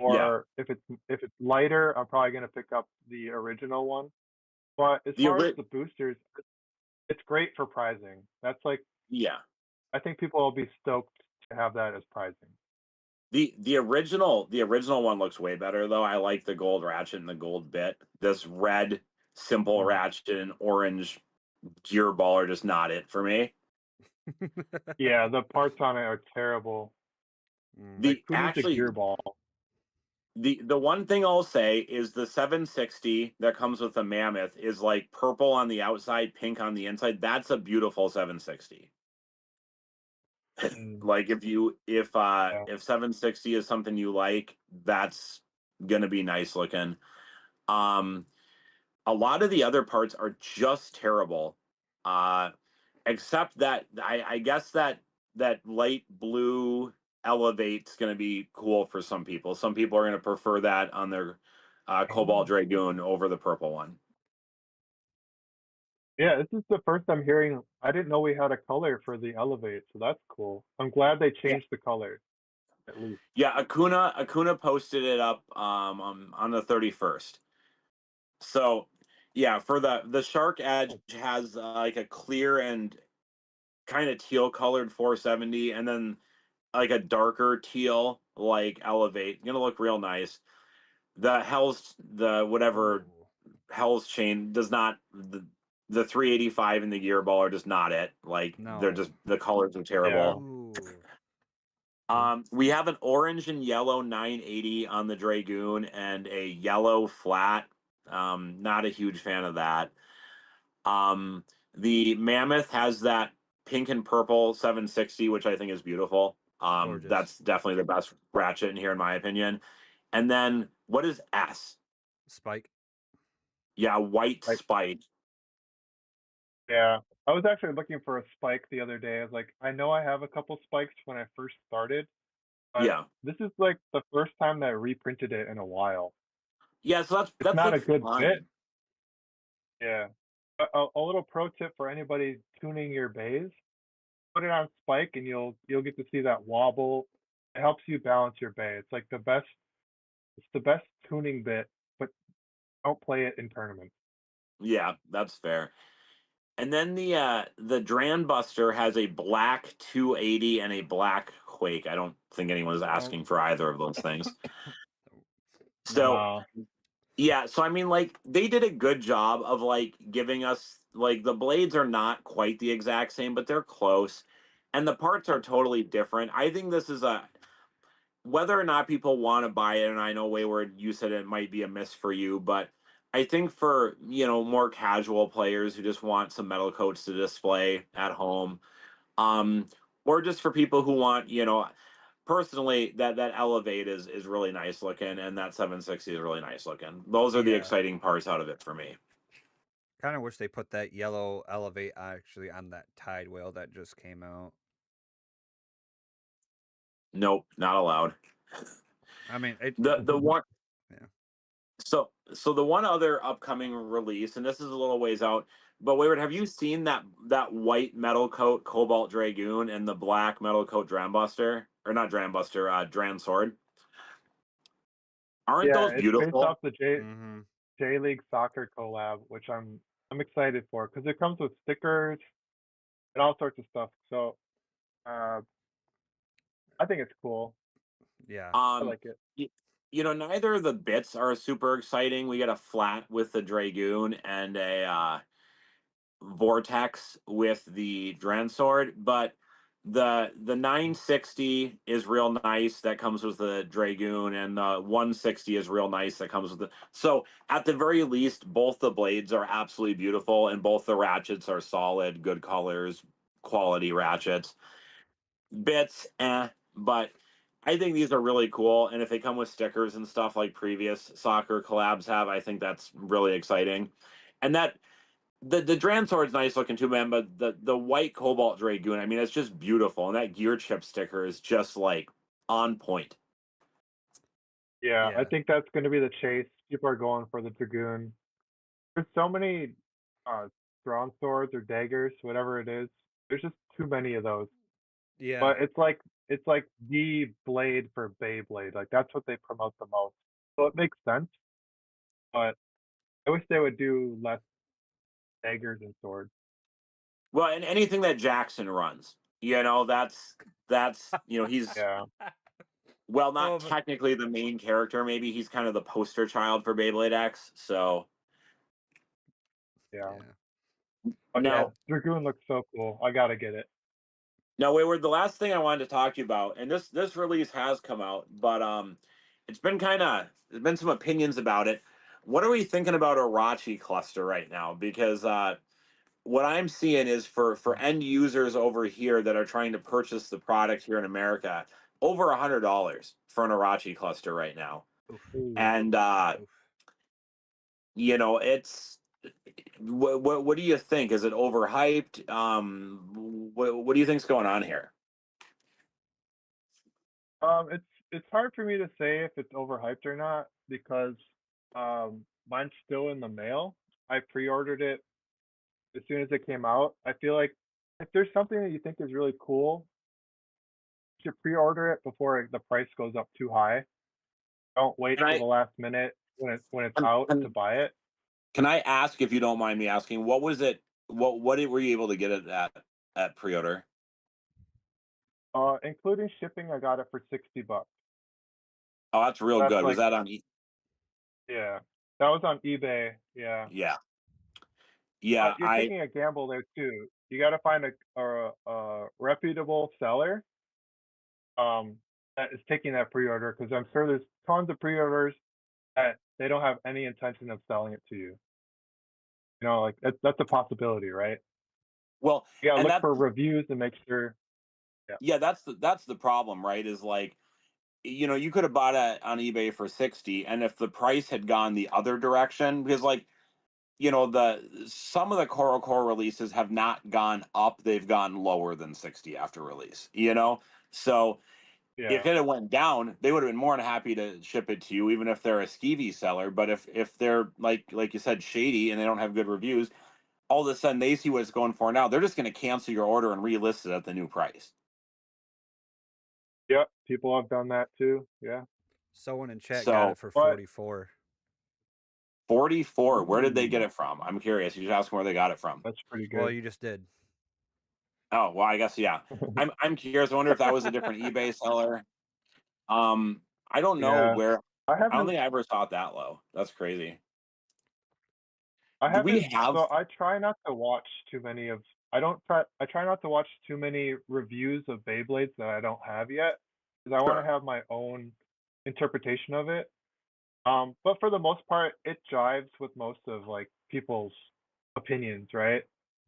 yeah. Or if it's lighter, I'm probably gonna pick up the original one. But as The far as ori- the boosters, it's great for prizing. That's like yeah. I think people will be stoked to have that as prizing. The original one looks way better though. I like the gold ratchet and the gold bit. This red simple Mm. ratchet and orange gear ball are just not it for me. Yeah, the parts on it are terrible. Mm. Like The who needs a actually gear ball? the one thing I'll say is the 760 that comes with the mammoth is like purple on the outside, pink on the inside. That's a beautiful 760. Mm, Like yeah. if 760 is something you like, that's gonna be nice looking. Um a lot of the other parts are just terrible. Uh except that I guess that light blue elevate's going to be cool for some people. Some people are going to prefer that on their Cobalt Oh. Dragoon over the purple one. Yeah, this is the first I'm hearing. I didn't know we had a color for the Elevate, so that's cool. I'm glad they Yeah, changed the color, at least. yeah. Acuna posted it up on the 31st. So yeah, for the Shark Edge has like a clear and kind of teal colored 470, and then like a darker teal like Elevate. Gonna look real nice. The whatever Oh Hell's Chain does not the 385 and the gear ball are just not it. Like they're no. just the colors are Yeah. terrible. Ooh. Mm. We have an orange and yellow 980 on the Dragoon and a yellow flat. Not a huge fan of that. Um, the Mammoth has that pink and purple 760, which I think is beautiful. Gorgeous. That's definitely the best ratchet in here, in my opinion. And then what is S? Spike. Yeah, white Like, spike. yeah. I was actually looking for a spike the other day. I was like, I know I have a couple spikes when I first started, but Yeah, this is like the first time that I reprinted it in a while. yeah. So It's that's not like a good bit. fine. Yeah. A little pro tip for anybody tuning your bays, put it on spike and you'll get to see that wobble. It helps you balance your bay. It's the best tuning bit, but don't play it in tournaments. Yeah, that's fair. And then the Dran Buster has a black 280 and a black Quake. I don't think anyone's Oh. asking for either of those things. So No. yeah, so I mean, like they did a good job of like giving us like the blades are not quite the exact same, but they're close, and the parts are totally different. I think this is a whether or not people want to buy it, and I know Wayward, you said it might be a miss for you, but I think for more casual players who just want some metal coats to display at home, um, or just for people who want personally that Elevate is really nice looking, and that 760 is really nice looking. Those are the Yeah. exciting parts out of it for me. Kind of wish they put that yellow Elevate actually on that Tide whale that just came out. Nope, not allowed. I mean, The one yeah. so the one other upcoming release, and this is a little ways out, but Wayward, have you seen that white metal coat Cobalt Dragoon and the black metal coat Drambuster, or not Drambuster, Dran Sword? Aren't Yeah, those it's based beautiful? off the Mm-hmm. J League Soccer collab, which I'm excited for because it comes with stickers and all sorts of stuff. So uh, I think it's cool. Yeah. I Um, like it. y- neither of the bits are super exciting. We got a flat with the Dragoon and a Vortex with the Dran Sword, but the 960 is real nice. That comes with the Dragoon, and the 160 is real nice. That comes with the. So at the very least, both the blades are absolutely beautiful, and both the ratchets are solid, good colors, quality ratchets. Bits, but I think these are really cool. And if they come with stickers and stuff like previous soccer collabs have, I think that's really exciting. And that the Dran Sword's nice looking too, man. But the white Cobalt Dragoon, I mean, it's just beautiful, and that gear chip sticker is just like on point. Yeah, I Yeah. think that's going to be the chase. People are going for the Dragoon. There's so many drawn swords or daggers, whatever it is. There's just too many of those. Yeah. But it's like the blade for Beyblade. Like that's what they promote the most. So it makes sense. But I wish they would do less daggers and swords. Well, and anything that Jackson runs, that's he's Yeah, well, Oh, not but technically the main character. Maybe he's kind of the poster child for Beyblade X. So yeah. yeah. But yeah, no, Dragoon looks so cool. I gotta get it. no, Wayward. The last thing I wanted to talk to you about, and this release has come out, but it's been there's been some opinions about it. What are we thinking about Irachi cluster right now? Because what I'm seeing is for end users over here that are trying to purchase the product here in America, over $100 for an Irachi cluster right now, Oof. Ooh. and Oof. it's what do you think? Is it overhyped? What do you think's going on here? It's hard for me to say if it's overhyped or not because mine's still in the mail. I pre-ordered it as soon as it came out. I feel like if there's something that you think is really cool, you should pre-order it before the price goes up too high. Don't wait Can till the I last minute when it's can, out to can, buy it. can I ask, if you don't mind me asking, what was it? What were you able to get it at pre-order? Including shipping, I got it for $60. Oh, that's real That's good. Was like, that on? yeah, that was on eBay. Yeah, Yeah, but yeah. you're taking a gamble there too. You got to find a reputable seller that is taking that pre-order because I'm sure there's tons of pre-orders that they don't have any intention of selling it to you. You know, like that's a possibility, right? Well, You gotta and look that for reviews and make sure. Yeah, yeah, that's the problem, right? Is like you could have bought it on eBay for 60, and if the price had gone the other direction, because like the some of the Coral Core releases have not gone up, they've gone lower than 60 after release. So yeah, if it had went down, they would have been more than happy to ship it to you, even if they're a skeevy seller. But if they're like you said, shady, and they don't have good reviews, all of a sudden they see what it's going for now. They're just going to cancel your order and relist it at the new price. yeah. People have done that too. Yeah, Someone in chat got So it for but 44. 44, where did they get ooh, it from? I'm curious. You should ask them where they got it from. that's pretty Well, good. you just did. Oh, well, I guess yeah. I'm curious. I wonder if that was a different eBay seller. I don't know Yeah, where. I I don't haven't. think I ever saw it that low. That's crazy. I Do we haven't. have? So I try not to watch too many of. I don't try. I try not to watch too many reviews of Beyblades that I don't have yet, because I want to Sure. have my own interpretation of it. But for the most part, it jives with most of like people's opinions, right?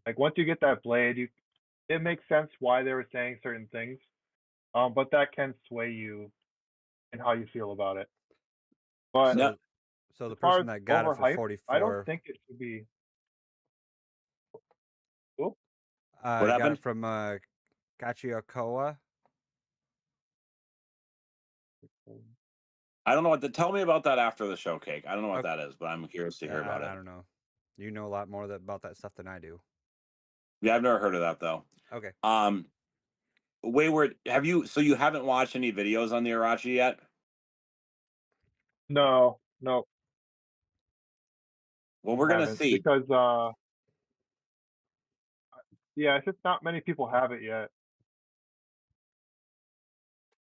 Like once you get that blade, it makes sense why they were saying certain things. But that can sway you in how you feel about it. But No, So as the far person as that got it for overhyped, I don't 44, think it should be. Oh, what I got it happened? from Gachiokoa. I don't know what to tell me about that after the show, Cake. I don't know what Okay, that is, but I'm curious to hear about I it. don't know. You know a lot more about that stuff than I do. Yeah, I've never heard of that though. Okay. Um, Wayward, have you? So you haven't watched any videos on the Irachi yet? no, no, Well, I we're gonna haven't see. because yeah, it's just not many people have it yet.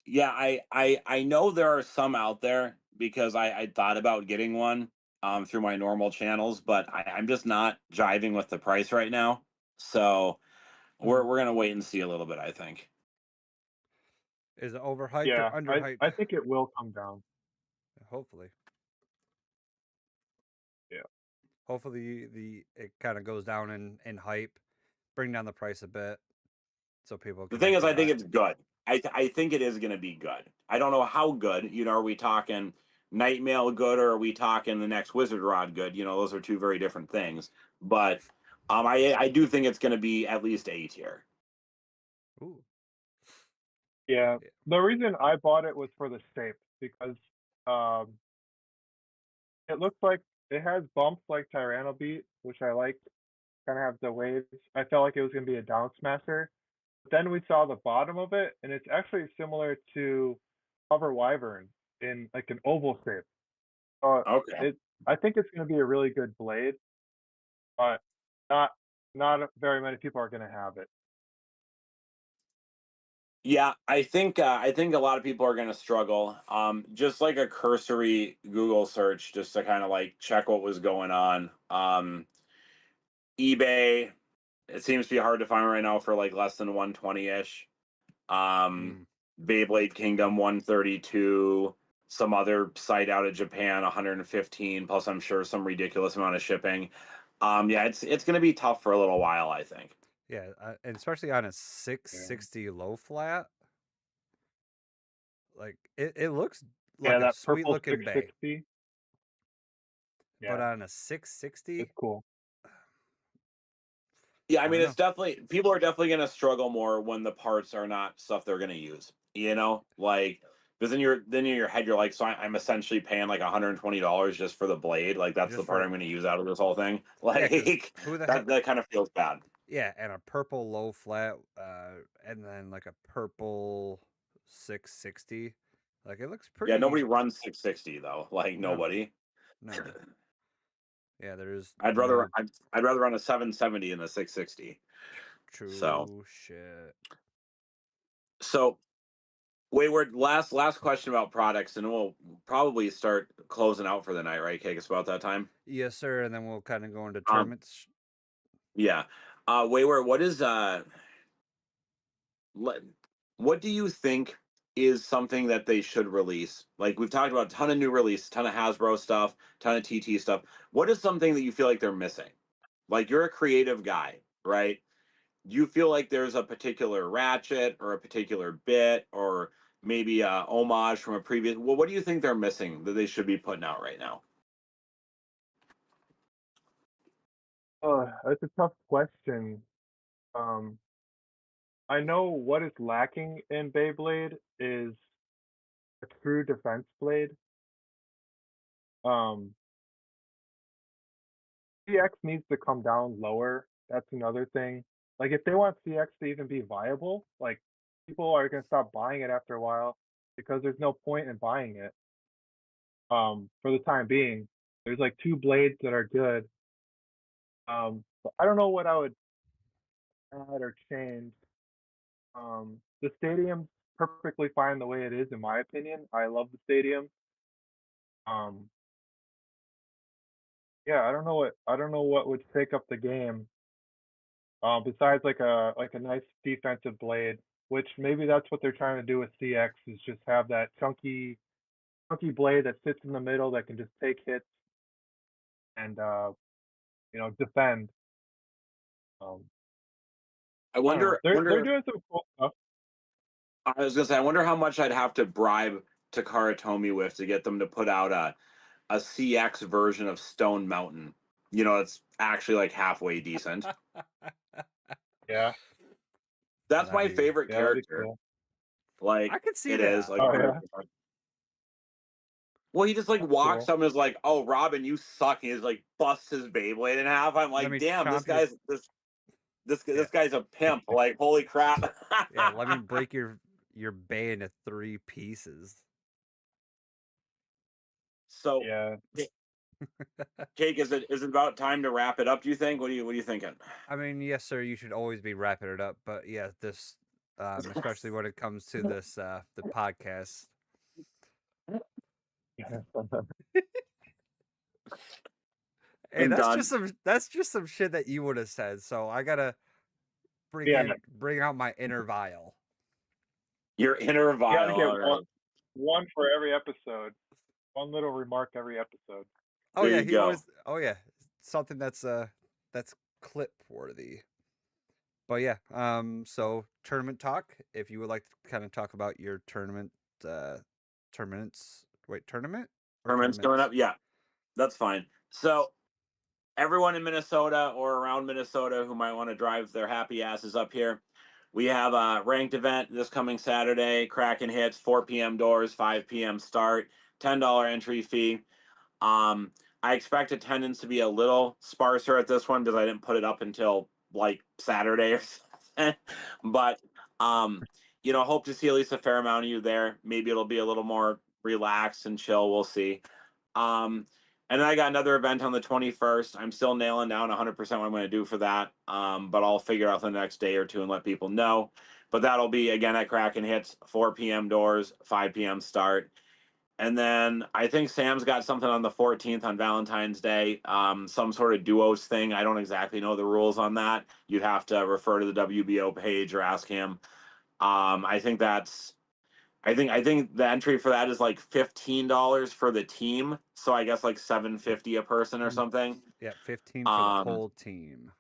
Yeah, I know there are some out there because I thought about getting one through my normal channels, but I'm just not jiving with the price right now. So Mhm. we're gonna wait and see a little bit, I think. Is it overhyped or Yeah, underhyped? I think it will come down. Hopefully. Yeah. Hopefully it kind of goes down in hype, bring down the price a bit so people The can thing is, actually I buy think it. it's good. I think it is gonna be good. I don't know how good. Are we talking Nightmail good or are we talking the next Wizard Rod good? Those are two very different things. But I do think it's gonna be at least A tier. Ooh. Yeah. Yeah. The reason I bought it was for the shape because um it looks like it has bumps like Tyranno Beat, which I like. Kind of have the waves. I felt like it was gonna be a down smasher. But then we saw the bottom of it, and it's actually similar to Hover Wyvern in like an oval shape. Okay. It I think it's gonna be a really good blade, but not very many people are gonna have it. Yeah, I think a lot of people are going to struggle. Just like a cursory Google search, just to kind of like check what was going on. eBay, it seems to be hard to find right now for like less than 120 ish. Um, Mm. Beyblade Kingdom 132. Some other site out of Japan 115. Plus, I'm sure some ridiculous amount of shipping. Yeah, it's going to be tough for a little while, I think. Yeah, and especially on a Yeah. 660 low flat, like it looks Yeah, like a that sweet purple looking bay, 660. but Yeah, on a 660, it's cool. Yeah, I I mean, don't it's know. definitely people are definitely going to struggle more when the parts are not stuff they're going to use. Like because in your head you're like, so I'm essentially paying like $120 just for the blade. Like that's the Just part for I'm going to use out of this whole thing. yeah, because Like who the heck? that kind of feels bad. Yeah, and a purple low flat, and then like a purple 660. Like it looks Yeah, nobody pretty. runs 660 though. Like No, nobody. no. Yeah, there's I'd rather no I'd rather run a 770 than a 660. So true shit. so Wayward, last question about products, and we'll probably start closing out for the night, right? Cake, it's about that time. Yes, sir. And then we'll kind of go into Um, tournaments. yeah. Wayward, let, what do you think is something that they should release? Like we've talked about a ton of new release, ton of Hasbro stuff, ton of TT stuff. What is something that you feel like they're missing? Like you're a creative guy, right? Do you feel like there's a particular ratchet or a particular bit or maybe a homage from a previous? Well, what do you think they're missing that they should be putting out right now? That's a tough question. Um, I know what is lacking in Beyblade is a true defense blade. Um, CX needs to come down lower. That's another thing. Like if they want CX to even be viable, like people are gonna stop buying it after a while because there's no point in buying it. For the time being, there's like two blades that are good. But I don't know what I would add or change. The stadium's perfectly fine the way it is, in my opinion. I love the stadium. Um, yeah, I don't know what would take up the game. Besides like a nice defensive blade, which maybe that's what they're trying to do with CX is just have that chunky chunky blade that sits in the middle that can just take hits and defend. Um, I I don't know. wonder. They're doing some cool stuff. I was gonna say, I wonder how much I'd have to bribe Takara Tomy with to get them to put out a CX version of Stone Mountain. It's actually like halfway decent. Yeah, That's my That'd be- favorite yeah, that'd be character. cool. Like I could see it is that. like Oh 100%. yeah, Well, he just like that's walks cool. up and is like, "Oh, Robin, you suck." And he's like busts his Beyblade in half. I'm Let like, me "Damn, chomp your this yeah, guy's a pimp." Like, holy crap. yeah. Let me break your bay into 3 pieces. So, Yeah, Cake, is it about time to wrap it up? Do you think? What are you thinking? I mean, yes, sir. You should always be wrapping it up, but yeah, this, especially when it comes to this, the podcast. yeah. Hey, I'm done. that's just some shit that you would have said. So I gotta Yeah, bring out my inner vial. Your inner you got to vial. get All right. one for every episode. One little remark every episode. Oh There yeah, you he go. always. Oh yeah, something that's clip worthy. But yeah, so tournament talk. If you would like to kind of talk about your tournaments. Wait, tournament or Tournament's coming tournaments? up. Yeah, that's fine. So everyone in Minnesota or around Minnesota who might want to drive their happy asses up here, we have a ranked event this coming Saturday. Kraken hits 4 p.m. doors, 5 p.m. start, $10 entry fee. I expect attendance to be a little sparser at this one because I didn't put it up until like Saturday or something. But hope to see at least a fair amount of you there. Maybe it'll be a little more relaxed and chill. We'll see. Um, and then I got another event on the 21st. I'm still nailing down 100% what I'm going to do for that. But I'll figure out the next day or two and let people know. But that'll be again at Kraken Hits, 4 p.m. doors, 5 p.m. start. And then I think Sam's got something on the 14th on Valentine's Day, some sort of duos thing. I don't exactly know the rules on that. You'd have to refer to the WBO page or ask him. I think the entry for that is like $15 for the team. So I guess like $7.50 a person or something. Yeah, 15 for the whole team.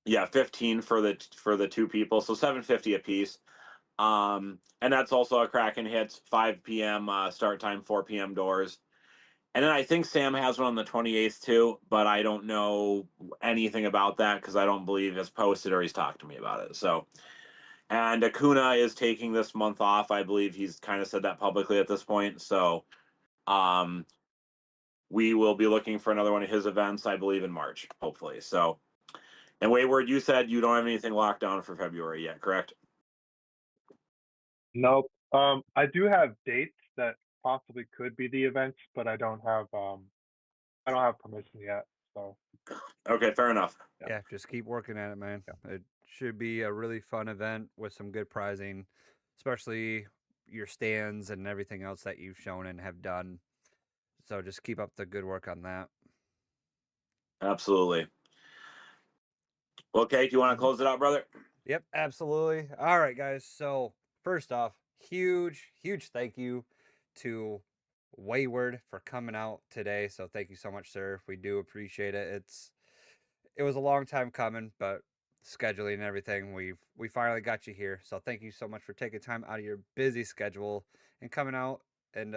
Yeah, 15 for the two people, so $7.50 a piece. And that's also a Kraken Hits 5 p.m. Start time, 4 p.m. doors. And then I think Sam has one on the 28th too, but I don't know anything about that because I don't believe it's posted or he's talked to me about it. So, and Acuna is taking this month off. I believe he's kind of said that publicly at this point. So, um, we will be looking for another one of his events, I believe, in March, hopefully. So, and Wayward, you said you don't have anything locked down for February yet, correct? Nope. I do have dates that possibly could be the events, but I don't have permission yet. So Okay, fair enough. Yeah, just keep working at it, man. It should be a really fun event with some good prizing, especially your stands and everything else that you've shown and have done. So just keep up the good work on that. Absolutely. Okay, do you want to close it out, brother? Yep, absolutely. All right, guys. So first off, huge thank you to Wayward for coming out today. So thank you so much, sir. We do appreciate it. It was a long time coming, but scheduling and everything, we finally got you here. So thank you so much for taking time out of your busy schedule and coming out and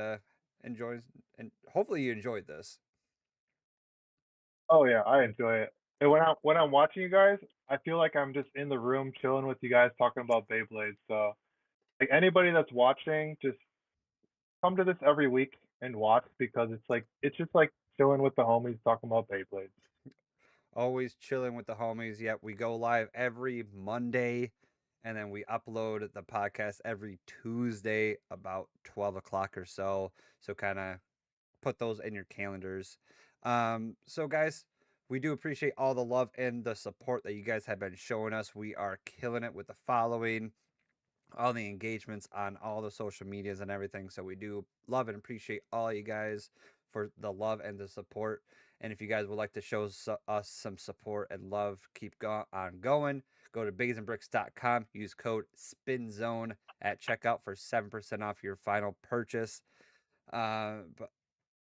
enjoying, and hopefully you enjoyed this. oh yeah, I enjoy it. And when I'm watching you guys, I feel like I'm just in the room chilling with you guys talking about Beyblade. So like anybody that's watching, just come to this every week and watch because it's just like chilling with the homies talking about Beyblade. Always chilling with the homies. Yep, we go live every Monday, and then we upload the podcast every Tuesday about 12 o'clock or so. So kind of put those in your calendars. So guys, we do appreciate all the love and the support that you guys have been showing us. We are killing it with the following, all the engagements on all the social medias and everything. So we do love and appreciate all you guys for the love and the support. And if you guys would like to show us some support and love, keep on going. Go to bigsandbricks.com. Use code SPINZONE at checkout for 7% off your final purchase. But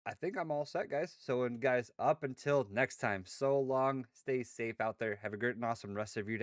I think I'm all set, guys. So, and guys, up until next time, so long. Stay safe out there. Have a great and awesome rest of your day.